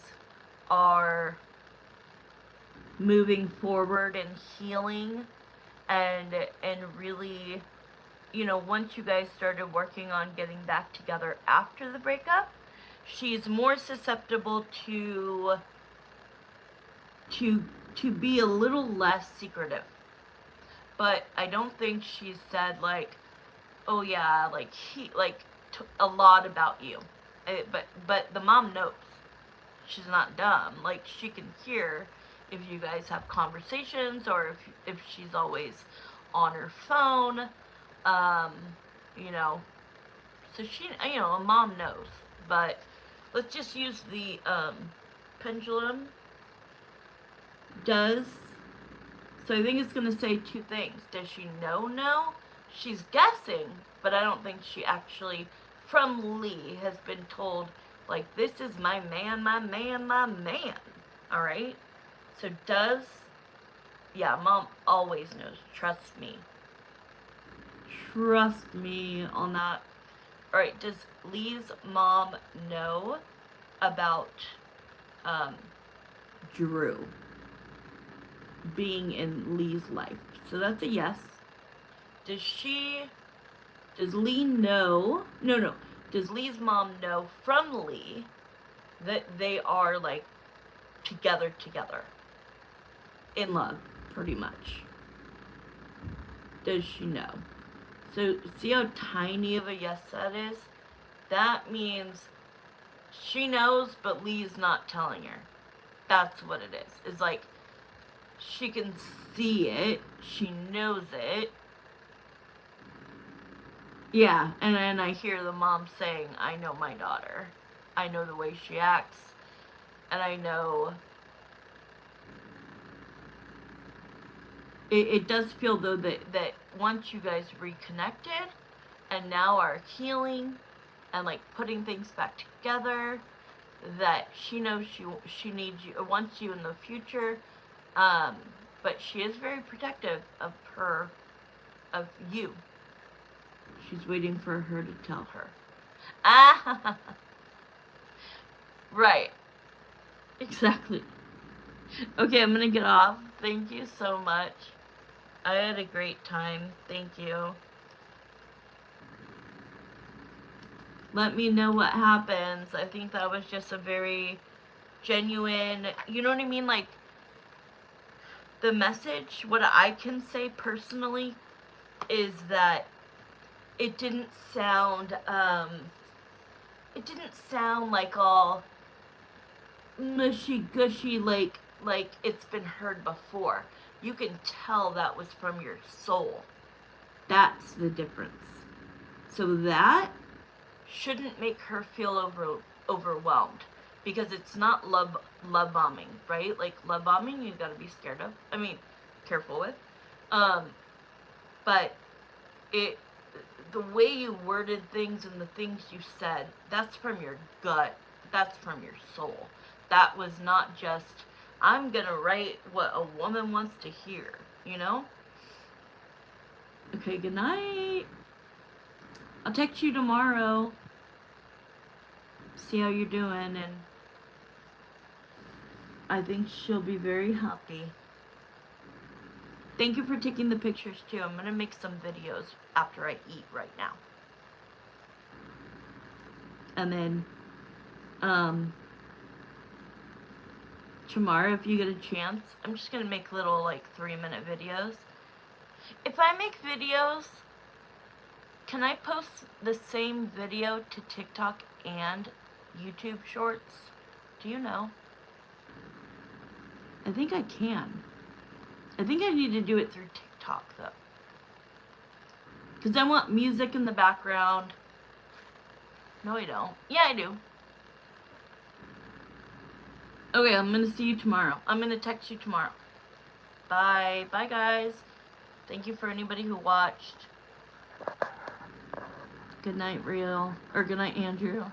are moving forward and healing and really, once you guys started working on getting back together after the breakup, she's more susceptible to be a little less secretive. But I don't think she said like, oh yeah, like a lot about you. But the mom knows. She's not dumb. Like, she can hear if you guys have conversations or if she's always on her phone. So she, a mom knows. But let's just use the pendulum. Does. So I think it's going to say two things. Does she know? No. She's guessing, but I don't think she actually, from Lee, has been told, like, this is my man, my man, my man. Alright? So does, yeah, mom always knows. Trust me. Trust me on that. Alright, does Lee's mom know about Drew being in Lee's life? So that's a yes. Does Lee know, no, does Lee's mom know from Lee that they are, like, together, in love, pretty much? Does she know? So see how tiny of a yes that is? That means she knows, but Lee's not telling her. That's what it is. It's like she can see it, she knows it. Yeah, and then I hear the mom saying, I know my daughter. I know the way she acts, and I know it does feel though that once you guys reconnected and now are healing and like putting things back together, that she knows she needs you, wants you in the future, but she is very protective of you. She's waiting for her to tell her. Ah, right, exactly. Okay, I'm gonna get off. Thank you so much. I had a great time. Thank you. Let me know what happens. I think that was just a very genuine, you know what I mean? Like, the message, what I can say personally, is that it didn't sound, like all mushy gushy, like it's been heard before. You can tell that was from your soul. That's the difference. So that shouldn't make her feel overwhelmed, because it's not love bombing, right? Like, love bombing you gotta be scared of. I mean, careful with. But it the way you worded things and the things you said, that's from your gut. That's from your soul. That was not just, I'm gonna write what a woman wants to hear, you know? Okay, good night. I'll text you tomorrow. See how you're doing, and I think she'll be very happy. Thank you for taking the pictures too. I'm gonna make some videos after I eat right now. And then, tomorrow, if you get a chance, I'm just gonna make little, like, 3-minute videos. If I make videos, can I post the same video to TikTok and YouTube Shorts? Do you know? I think I can. I think I need to do it through TikTok, though. Because I want music in the background. No, I don't. Yeah, I do. Okay, I'm gonna see you tomorrow. I'm gonna text you tomorrow. Bye. Bye, guys. Thank you for anybody who watched. Good night, Real. Or good night, Andrew.